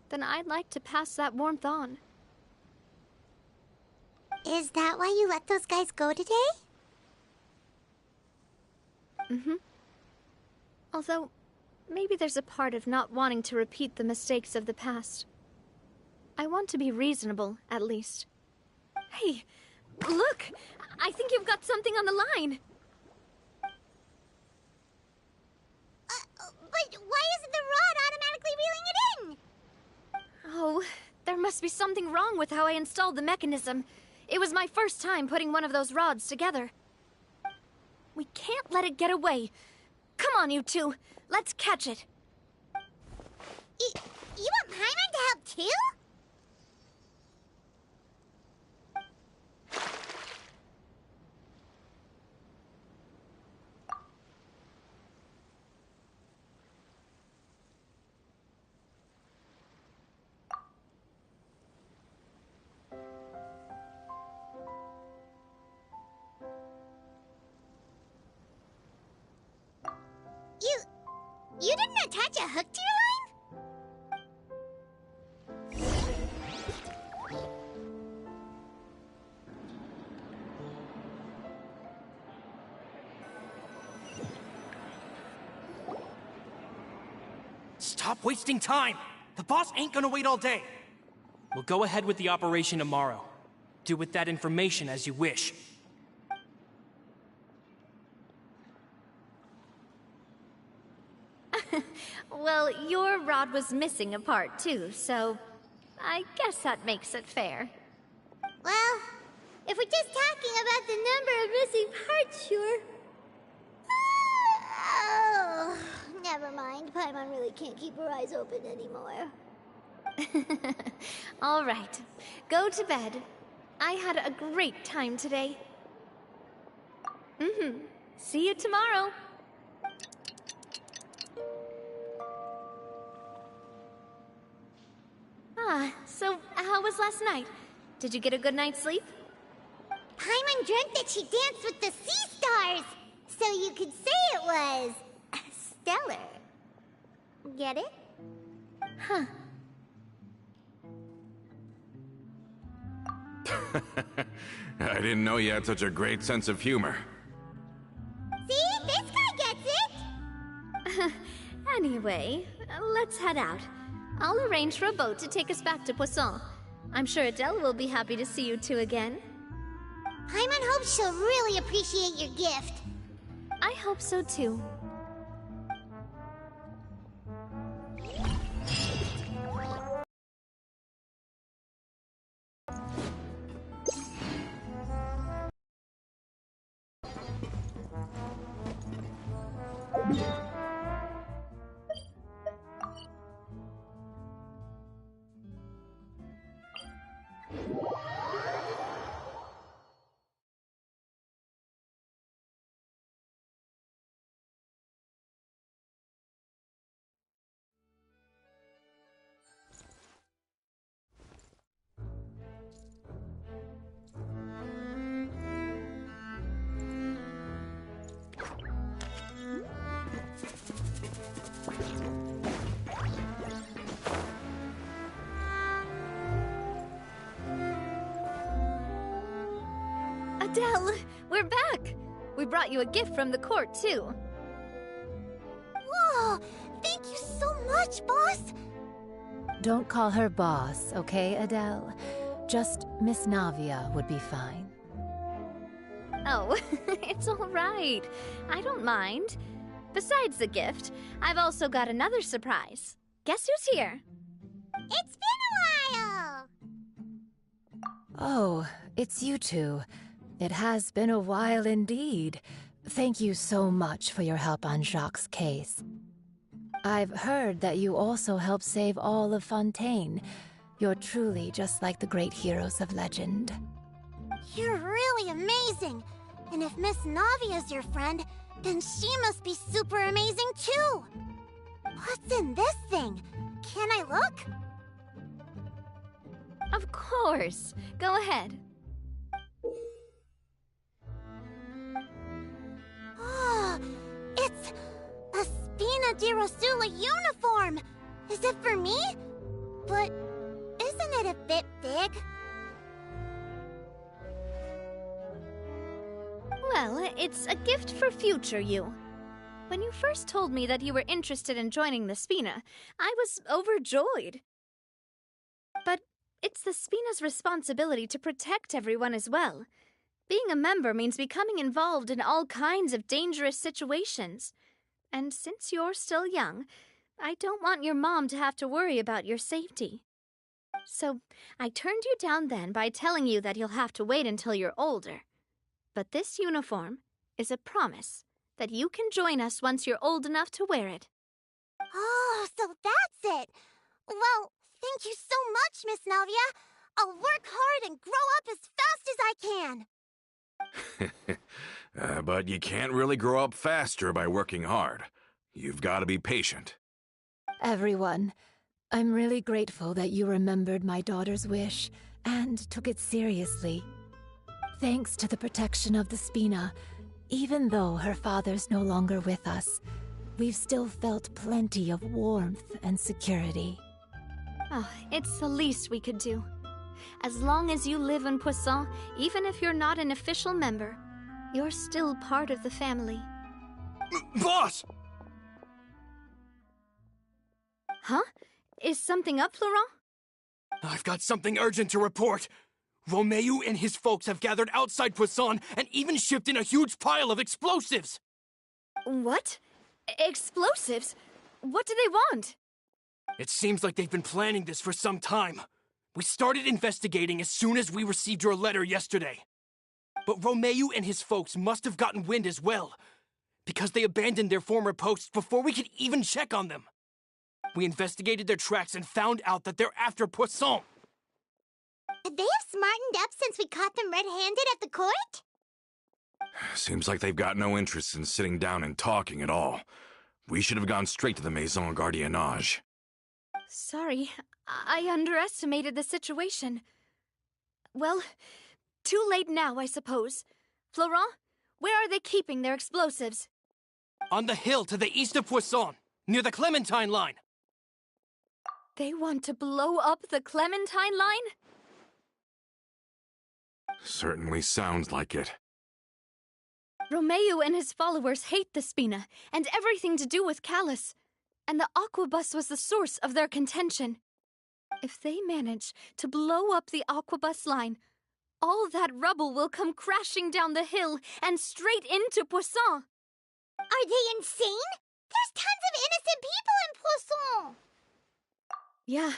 then I'd like to pass that warmth on. Is that why you let those guys go today? Mm-hmm. Although, maybe there's a part of not wanting to repeat the mistakes of the past. I want to be reasonable, at least. Hey, look! I think you've got something on the line! But why isn't the rod automatically reeling it in? Oh, there must be something wrong with how I installed the mechanism. It was my first time putting one of those rods together. We can't let it get away. Come on, you two. Let's catch it. You want Paimon to help too? You didn't attach a hook to your line? Stop wasting time! The boss ain't gonna wait all day! We'll go ahead with the operation tomorrow. Do with that information as you wish. Well, your rod was missing a part too, so I guess that makes it fair. Well, if we're just talking about the number of missing parts, sure. Oh, never mind. Paimon really can't keep her eyes open anymore. All right, go to bed. I had a great time today. See you tomorrow. was last night? Did you get a good night's sleep? Paimon dreamt that she danced with the sea stars, so you could say it was stellar. Get it? Huh. I didn't know you had such a great sense of humor. See? This guy gets it! Anyway, let's head out. I'll arrange for a boat to take us back to Poisson. I'm sure Adele will be happy to see you two again. Paimon hopes she'll really appreciate your gift. I hope so too. Adele, we're back! We brought you a gift from the court, too. Whoa! Thank you so much, boss! Don't call her boss, okay, Adele? Just Miss Navia would be fine. Oh, it's all right. I don't mind. Besides the gift, I've also got another surprise. Guess who's here? It's been a while! Oh, it's you two. It has been a while indeed. Thank you so much for your help on Jacques' case. I've heard that you also helped save all of Fontaine. You're truly just like the great heroes of legend. You're really amazing! And if Miss Navia's your friend, then she must be super amazing too! What's in this thing? Can I look? Of course. Go ahead. Oh, it's a Spina di Rosula uniform! Is it for me? But isn't it a bit big? Well, it's a gift for future you. When you first told me that you were interested in joining the Spina, I was overjoyed. But it's the Spina's responsibility to protect everyone as well. Being a member means becoming involved in all kinds of dangerous situations. And since you're still young, I don't want your mom to have to worry about your safety. So I turned you down then by telling you that you'll have to wait until you're older. But this uniform is a promise that you can join us once you're old enough to wear it. Oh, so that's it! Well, thank you so much, Miss Navia! I'll work hard and grow up as fast as I can! But you can't really grow up faster by working hard. You've got to be patient. Everyone, I'm really grateful that you remembered my daughter's wish and took it seriously. Thanks to the protection of the Spina, even though her father's no longer with us, we've still felt plenty of warmth and security. Oh, it's the least we could do. As long as you live in Poisson, even if you're not an official member, you're still part of the family. Boss! Huh? Is something up, Florent? I've got something urgent to report. Romeu and his folks have gathered outside Poisson and even shipped in a huge pile of explosives! What? Explosives? What do they want? It seems like they've been planning this for some time. We started investigating as soon as we received your letter yesterday. But Romeu and his folks must have gotten wind as well, because they abandoned their former posts before we could even check on them. We investigated their tracks and found out that they're after Poisson. Could they have smartened up since we caught them red-handed at the court? Seems like they've got no interest in sitting down and talking at all. We should have gone straight to the Maison Gardiennage. Sorry, I underestimated the situation. Well, too late now, I suppose. Florent, where are they keeping their explosives? On the hill to the east of Poisson, near the Clementine line. They want to blow up the Clementine line? Certainly sounds like it. Romeo and his followers hate the Spina, and everything to do with Callus. And the Aquabus was the source of their contention. If they manage to blow up the Aquabus line, all that rubble will come crashing down the hill and straight into Poisson. Are they insane? There's tons of innocent people in Poisson! Yeah.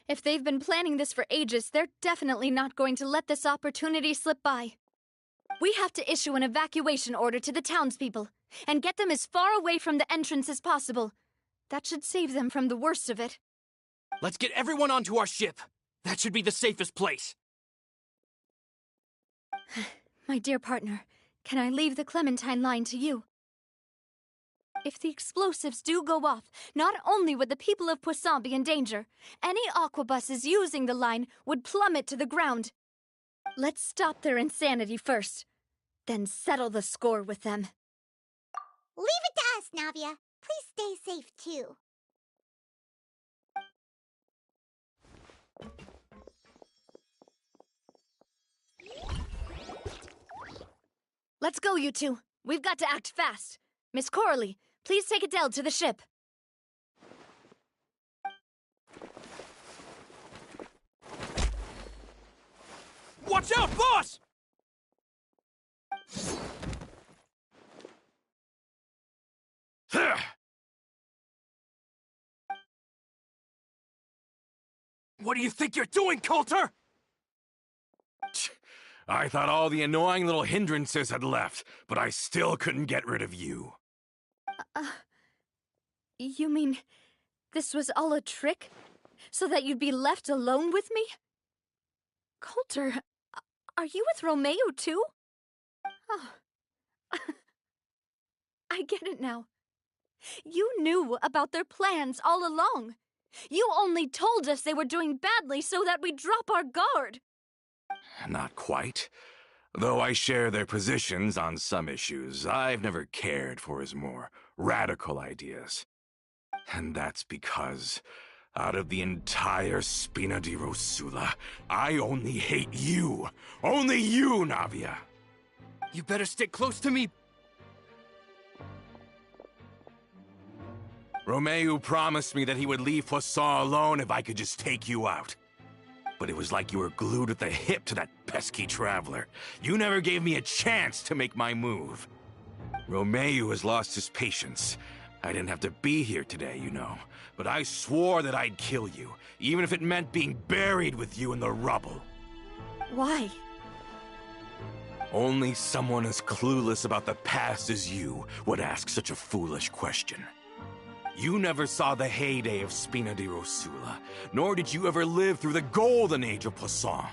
If they've been planning this for ages, they're definitely not going to let this opportunity slip by. We have to issue an evacuation order to the townspeople, and get them as far away from the entrance as possible. That should save them from the worst of it. Let's get everyone onto our ship. That should be the safest place. My dear partner, can I leave the Clementine line to you? If the explosives do go off, not only would the people of Poisson be in danger, any aquabuses using the line would plummet to the ground. Let's stop their insanity first, then settle the score with them. Leave it to us, Navia. Please stay safe, too. Let's go, you two. We've got to act fast. Miss Coralie, please take Adele to the ship. Watch out, boss! What do you think you're doing, Coulter? I thought all the annoying little hindrances had left, but I still couldn't get rid of you. You mean this was all a trick? So that you'd be left alone with me? Coulter, are you with Romeo too? Oh. I get it now. You knew about their plans all along. You only told us they were doing badly so that we'd drop our guard. Not quite. Though I share their positions on some issues, I've never cared for his more radical ideas. And that's because, out of the entire Spina di Rosula, I only hate you. Only you, Navia. You better stick close to me. Romeo promised me that he would leave Poisson alone if I could just take you out. But it was like you were glued at the hip to that pesky traveler. You never gave me a chance to make my move. Romeo has lost his patience. I didn't have to be here today, you know. But I swore that I'd kill you, even if it meant being buried with you in the rubble. Why? Only someone as clueless about the past as you would ask such a foolish question. You never saw the heyday of Spina di Rosula, nor did you ever live through the golden age of Poisson.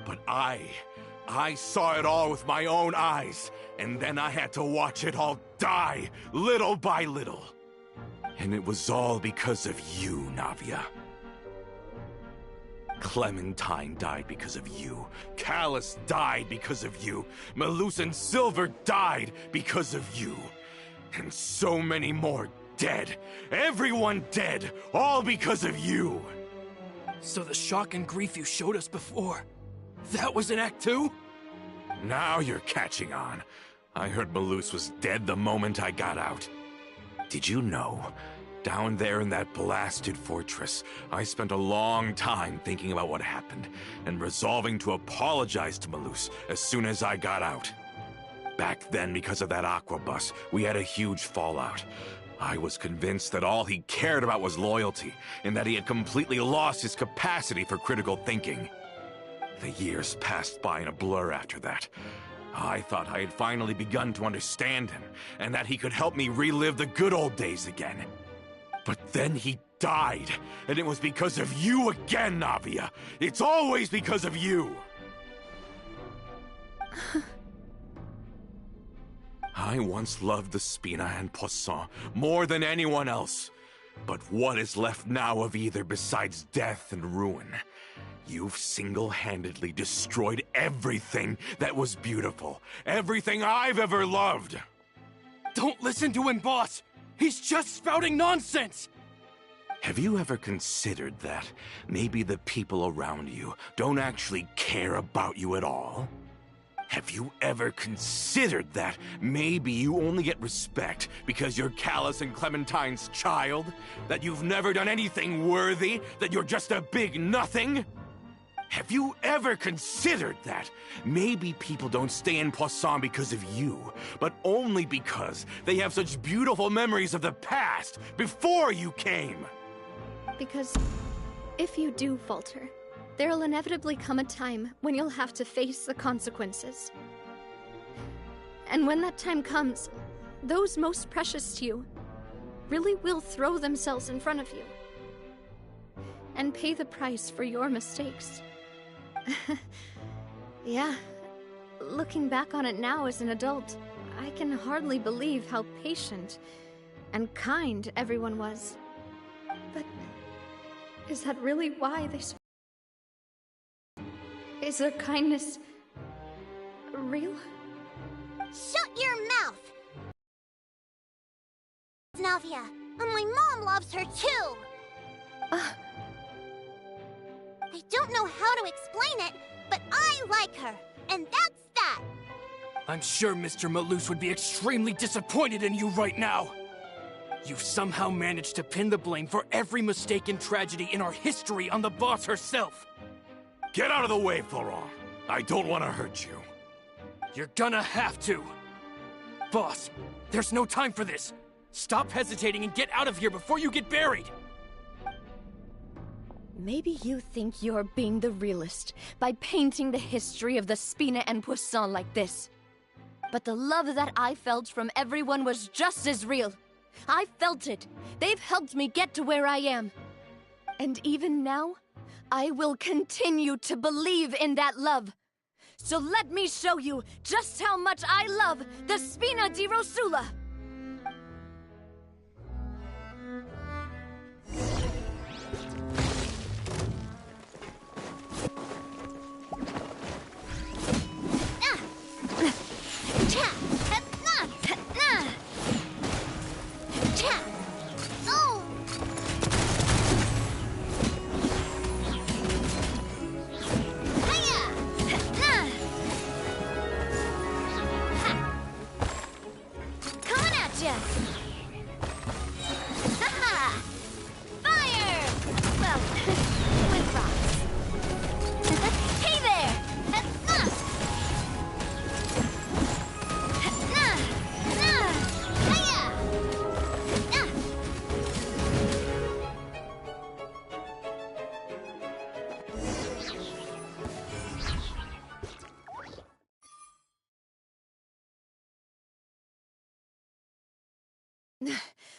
But I saw it all with my own eyes, and then I had to watch it all die, little by little. And it was all because of you, Navia. Clementine died because of you. Callus died because of you. Malus and Silver died because of you. And so many more dead. Everyone dead, all because of you. So the shock and grief you showed us before, that was in Act 2? Now you're catching on. I heard Malus was dead the moment I got out. Did you know? Down there in that blasted fortress, I spent a long time thinking about what happened, and resolving to apologize to Malus as soon as I got out. Back then, because of that aquabus, we had a huge fallout. I was convinced that all he cared about was loyalty, and that he had completely lost his capacity for critical thinking. The years passed by in a blur after that. I thought I had finally begun to understand him, and that he could help me relive the good old days again. But then he died, and it was because of you again, Navia. It's always because of you. I once loved the Spina and Poisson more than anyone else. But what is left now of either besides death and ruin? You've single-handedly destroyed everything that was beautiful. Everything I've ever loved. Don't listen to him, boss! He's just spouting nonsense! Have you ever considered that maybe the people around you don't actually care about you at all? Have you ever considered that maybe you only get respect because you're Callus and Clementine's child? That you've never done anything worthy? That you're just a big nothing? Have you ever considered that maybe people don't stay in Poisson because of you, but only because they have such beautiful memories of the past before you came? Because if you do falter, there'll inevitably come a time when you'll have to face the consequences. And when that time comes, those most precious to you really will throw themselves in front of you and pay the price for your mistakes. Yeah, looking back on it now as an adult, I can hardly believe how patient and kind everyone was. But is that really why they... Is their kindness real? Shut your mouth! Navia, and my mom loves her too! I don't know how to explain it, but I like her, and that's that! I'm sure Mr. Malus would be extremely disappointed in you right now! You've somehow managed to pin the blame for every mistake and tragedy in our history on the boss herself! Get out of the way, Florent! I don't want to hurt you. You're gonna have to! Boss, there's no time for this! Stop hesitating and get out of here before you get buried! Maybe you think you're being the realist by painting the history of the Spina and Poisson like this. But the love that I felt from everyone was just as real. I felt it. They've helped me get to where I am. And even now, I will continue to believe in that love. So let me show you just how much I love the Spina di Rosula!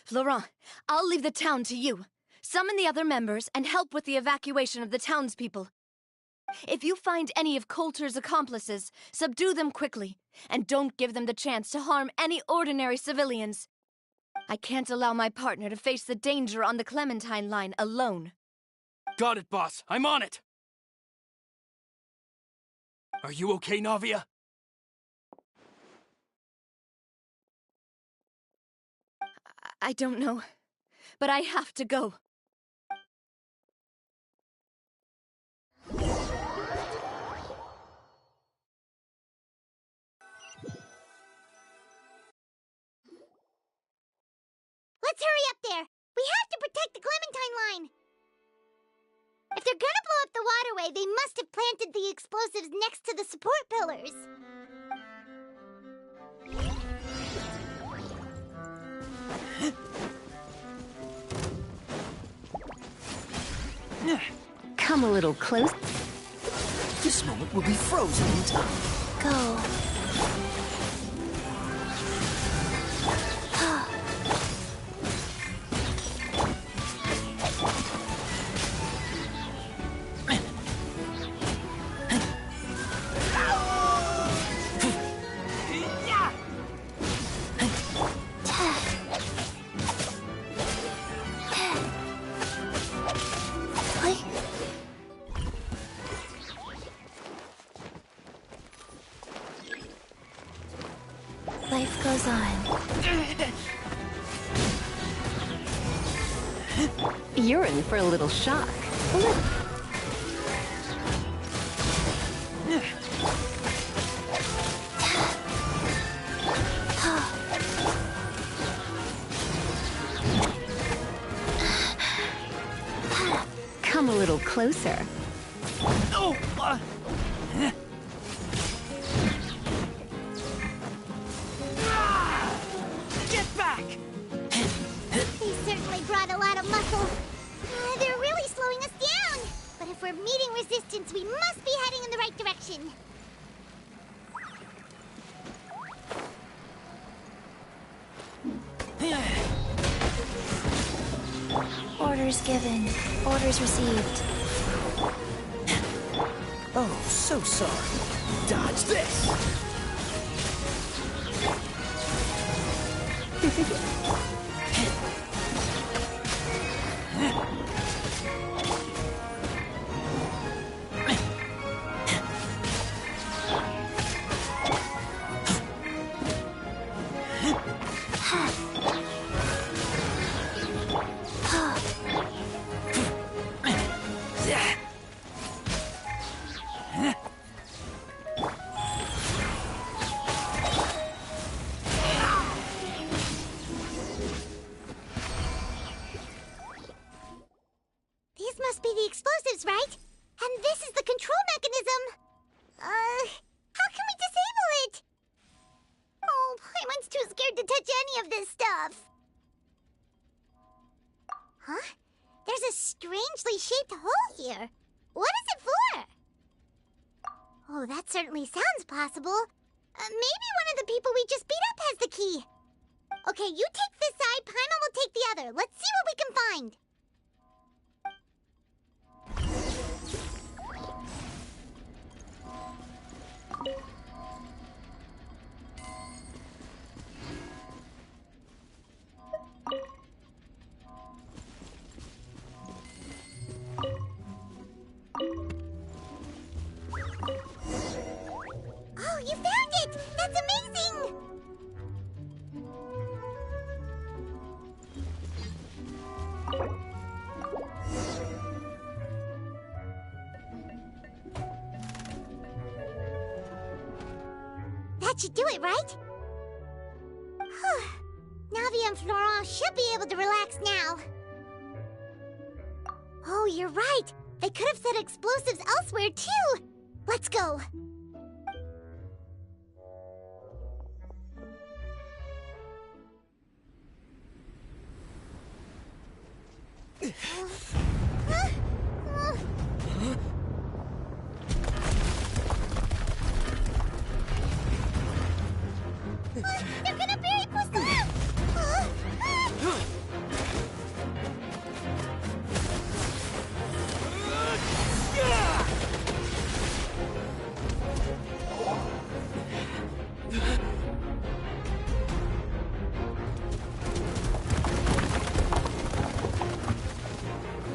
Florent, I'll leave the town to you. Summon the other members and help with the evacuation of the townspeople. If you find any of Coulter's accomplices, subdue them quickly, and don't give them the chance to harm any ordinary civilians. I can't allow my partner to face the danger on the Clementine line alone. Got it, boss. I'm on it! Are you okay, Navia? I don't know, but I have to go. Let's hurry up there! We have to protect the Clementine line! If they're gonna blow up the waterway, they must have planted the explosives next to the support pillars. Come a little close. This moment will be frozen in time. Go. You're in for a little shock. Come a little closer. Oh! Get back! They certainly brought a lot of muscle. They're really slowing us down. But if we're meeting resistance, we must be heading in the right direction. Orders given. Orders received. Oh, so sorry. Dodge this! These must be the explosives, right? And this is the control mechanism. How can we disable it? Oh, Paimon's too scared to touch any of this stuff. Huh? There's a strangely shaped hole here. What is it for? Oh, that certainly sounds possible. Maybe one of the people we just beat up has the key. Okay, you take this side, Paimon will take the other. Let's see what we can find. Oh, you found it! That's amazing! That should do it, right? Navi and Florent should be able to relax now. Oh, you're right. They could have set explosives elsewhere, too. Let's go. They're gonna bury Poisson!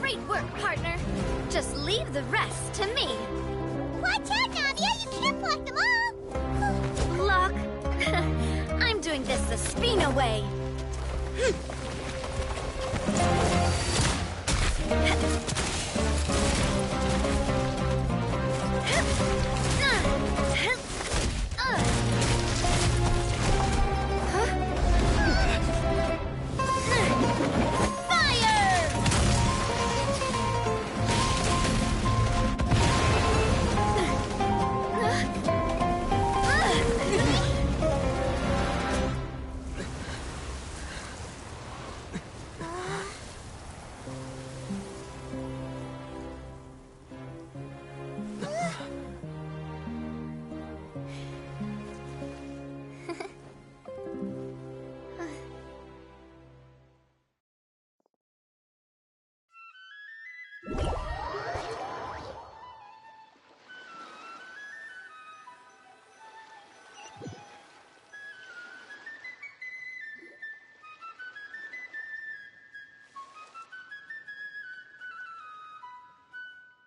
Great work, partner. Just leave the rest to me. Watch out, Navia! You can't block them all! Block? I'm doing this the Spina way.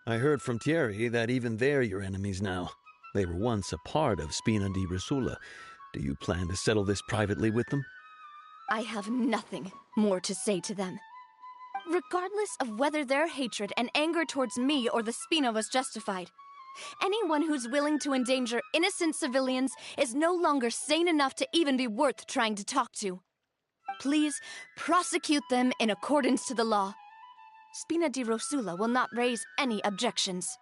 I heard from Thierry that even they're your enemies now. They were once a part of Spina di Rosula. Do you plan to settle this privately with them? I have nothing more to say to them. regardless of whether their hatred and anger towards me or the Spina was justified. Anyone who's willing to endanger innocent civilians is no longer sane enough to even be worth trying to talk to. Please prosecute them in accordance to the law. Spina di Rosula will not raise any objections.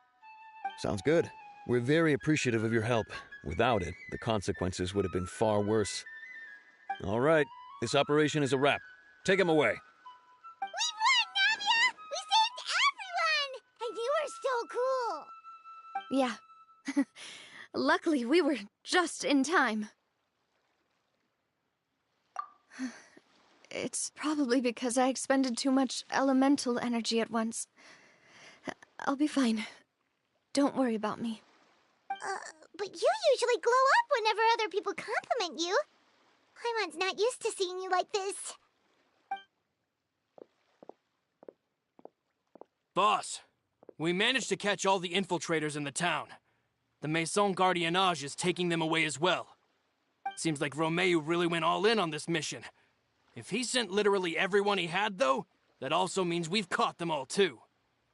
Sounds good. We're very appreciative of your help. Without it, the consequences would have been far worse. All right, this operation is a wrap. Take him away. We won, Navia! We saved everyone! And you were so cool! Yeah. Luckily, we were just in time. It's probably because I expended too much elemental energy at once. I'll be fine. Don't worry about me. But you usually glow up whenever other people compliment you. Paimon's not used to seeing you like this. Boss, we managed to catch all the infiltrators in the town. The Maison Gardiennage is taking them away as well. Seems like Romeu really went all in on this mission. If he sent literally everyone he had, though, that also means we've caught them all, too.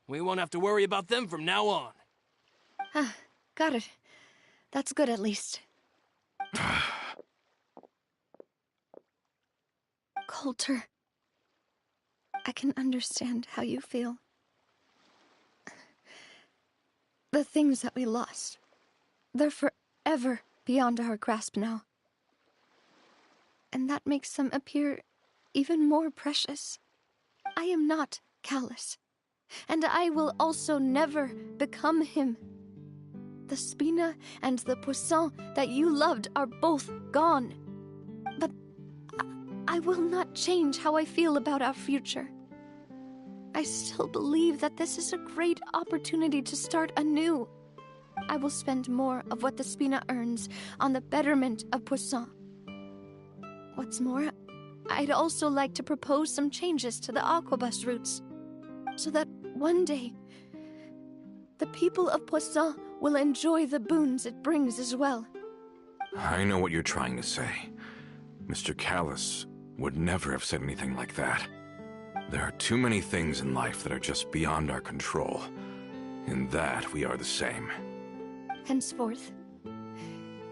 We won't have to worry about them from now on. Got it. That's good, at least. Coulter, I can understand how you feel. The things that we lost, they're forever beyond our grasp now. And that makes them appear even more precious. I am not callous, and I will also never become him. The Spina and the Poisson that you loved are both gone. But I will not change how I feel about our future. I still believe that this is a great opportunity to start anew. I will spend more of what the Spina earns on the betterment of Poisson. What's more, I'd also like to propose some changes to the Aquabus routes, so that one day, the people of Poisson will enjoy the boons it brings as well. I know what you're trying to say. Mr. Callus would never have said anything like that. There are too many things in life that are just beyond our control. In that, we are the same. Henceforth,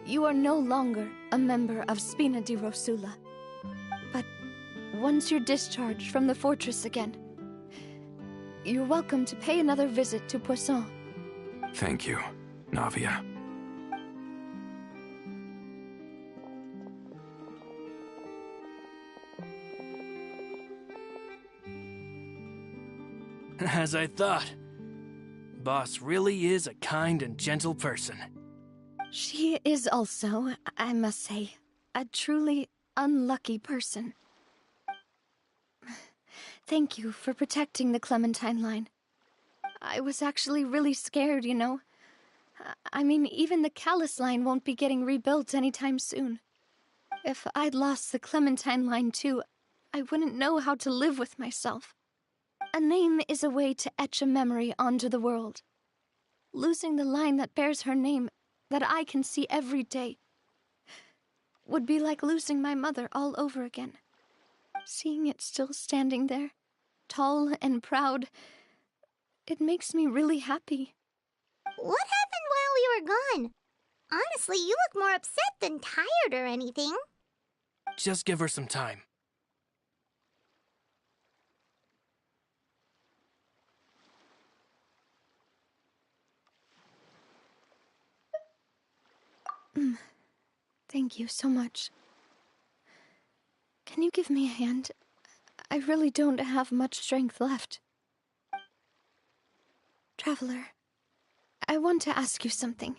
you are no longer a member of Spina di Rosula. But once you're discharged from the fortress again, you're welcome to pay another visit to Poisson. Thank you, Navia. As I thought. Boss really is a kind and gentle person. She is also, I must say, a truly unlucky person. Thank you for protecting the Clementine line. I was actually really scared, you know. I mean, even the Callus line won't be getting rebuilt anytime soon. If I'd lost the Clementine line too, I wouldn't know how to live with myself. A name is a way to etch a memory onto the world. Losing the line that bears her name, that I can see every day, would be like losing my mother all over again. Seeing it still standing there, tall and proud, it makes me really happy. What happened while we were gone? Honestly, you look more upset than tired or anything. Just give her some time. Thank you so much. Can you give me a hand? I really don't have much strength left. Traveler, I want to ask you something.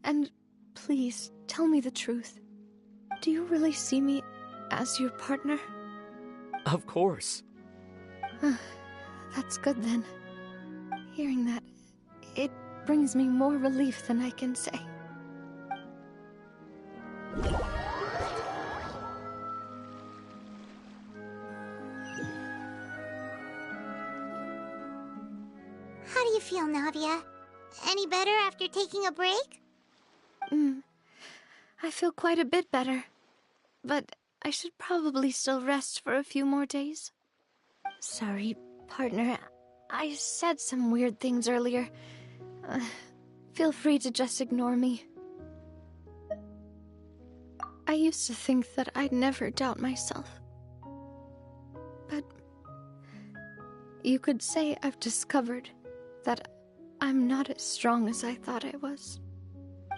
And please, tell me the truth. Do you really see me as your partner? Of course. That's good then. Hearing that, it brings me more relief than I can say. How do you feel, Navia? Any better after taking a break? I feel quite a bit better. But I should probably still rest for a few more days. Sorry, partner. I said some weird things earlier. Feel free to just ignore me. I used to think that I'd never doubt myself. But you could say I've discovered that I'm not as strong as I thought I was.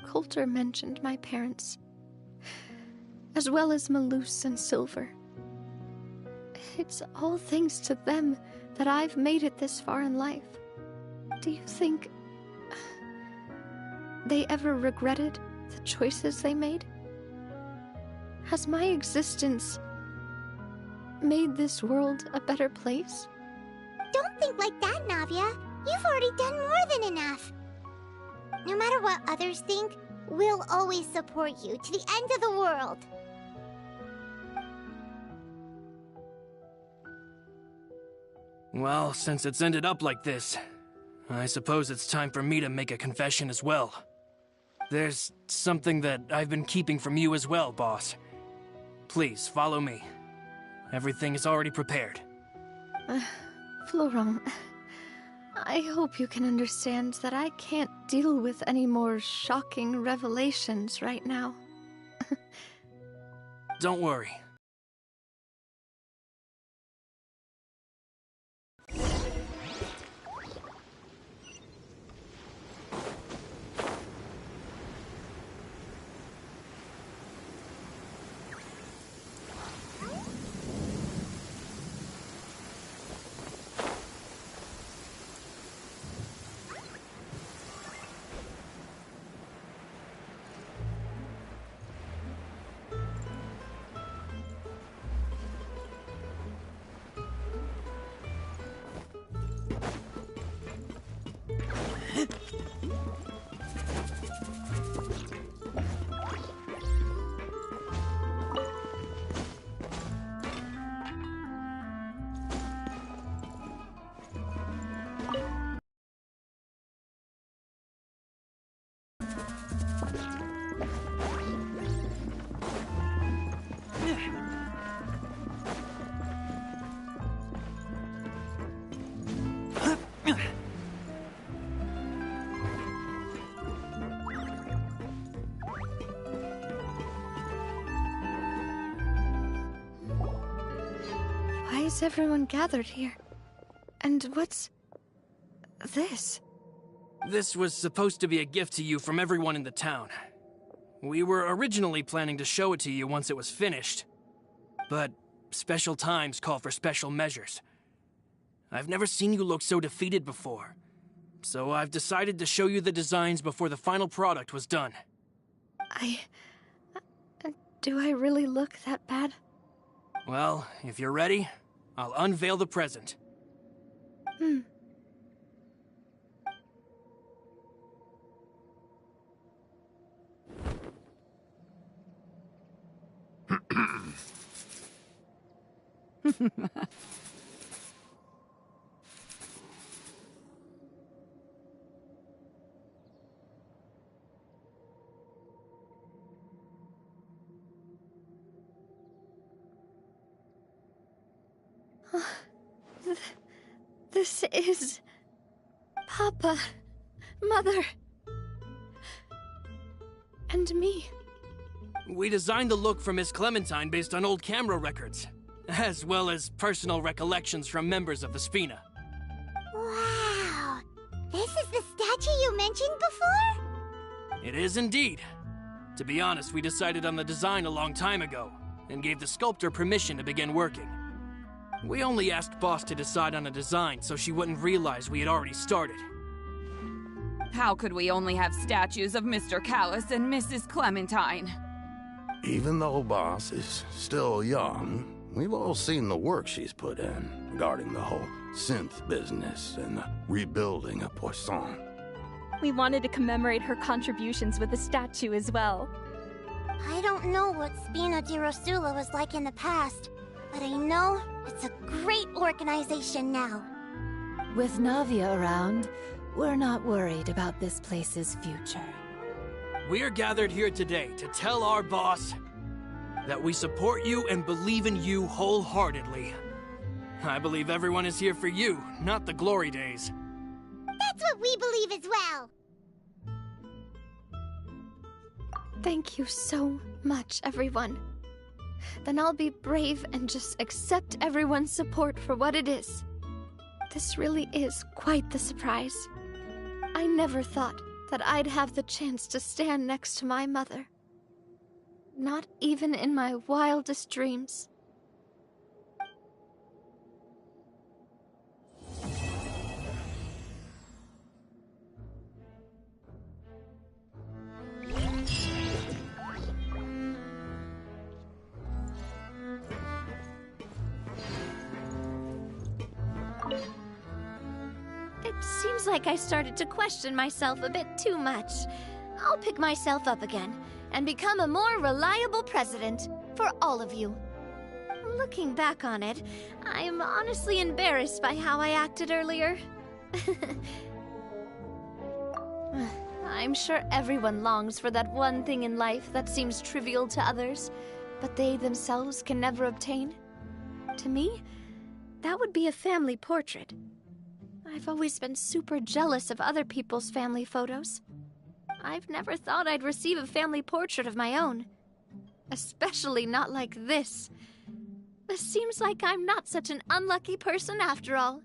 Coulter mentioned my parents, as well as Malus and Silver. It's all thanks to them that I've made it this far in life. Do you think they ever regretted the choices they made? Has my existence made this world a better place? Don't think like that, Navia. You've already done more than enough. No matter what others think, we'll always support you to the end of the world. Well, since it's ended up like this, I suppose it's time for me to make a confession as well. There's something that I've been keeping from you as well, boss. Please, follow me. Everything is already prepared. Florent, I hope you can understand that I can't deal with any more shocking revelations right now. Don't worry. Why is everyone gathered here? And what's this? This was supposed to be a gift to you from everyone in the town. We were originally planning to show it to you once it was finished. But special times call for special measures. I've never seen you look so defeated before. So I've decided to show you the designs before the final product was done. Do I really look that bad? Well, if you're ready, I'll unveil the present. This is... Papa, Mother, and me. We designed the look for Miss Clementine based on old camera records, as well as personal recollections from members of the Spina. Wow! This is the statue you mentioned before? It is indeed. To be honest, we decided on the design a long time ago, and gave the sculptor permission to begin working. We only asked Boss to decide on a design so she wouldn't realize we had already started. How could we only have statues of Mr. Callus and Mrs. Clementine? Even though Boss is still young, we've all seen the work she's put in regarding the whole synth business and the rebuilding of Poisson. We wanted to commemorate her contributions with a statue as well. I don't know what Spina di Rosula was like in the past, but I know it's a great organization now. With Navia around, we're not worried about this place's future. We're gathered here today to tell our boss that we support you and believe in you wholeheartedly. I believe everyone is here for you, not the glory days. That's what we believe as well. Thank you so much, everyone. Then I'll be brave and just accept everyone's support for what it is. This really is quite the surprise. I never thought that I'd have the chance to stand next to my mother. Not even in my wildest dreams. It seems like I started to question myself a bit too much. I'll pick myself up again and become a more reliable president for all of you. Looking back on it, I'm honestly embarrassed by how I acted earlier. I'm sure everyone longs for that one thing in life that seems trivial to others, but they themselves can never obtain. To me, that would be a family portrait. I've always been super jealous of other people's family photos. I've never thought I'd receive a family portrait of my own. Especially not like this. It seems like I'm not such an unlucky person after all.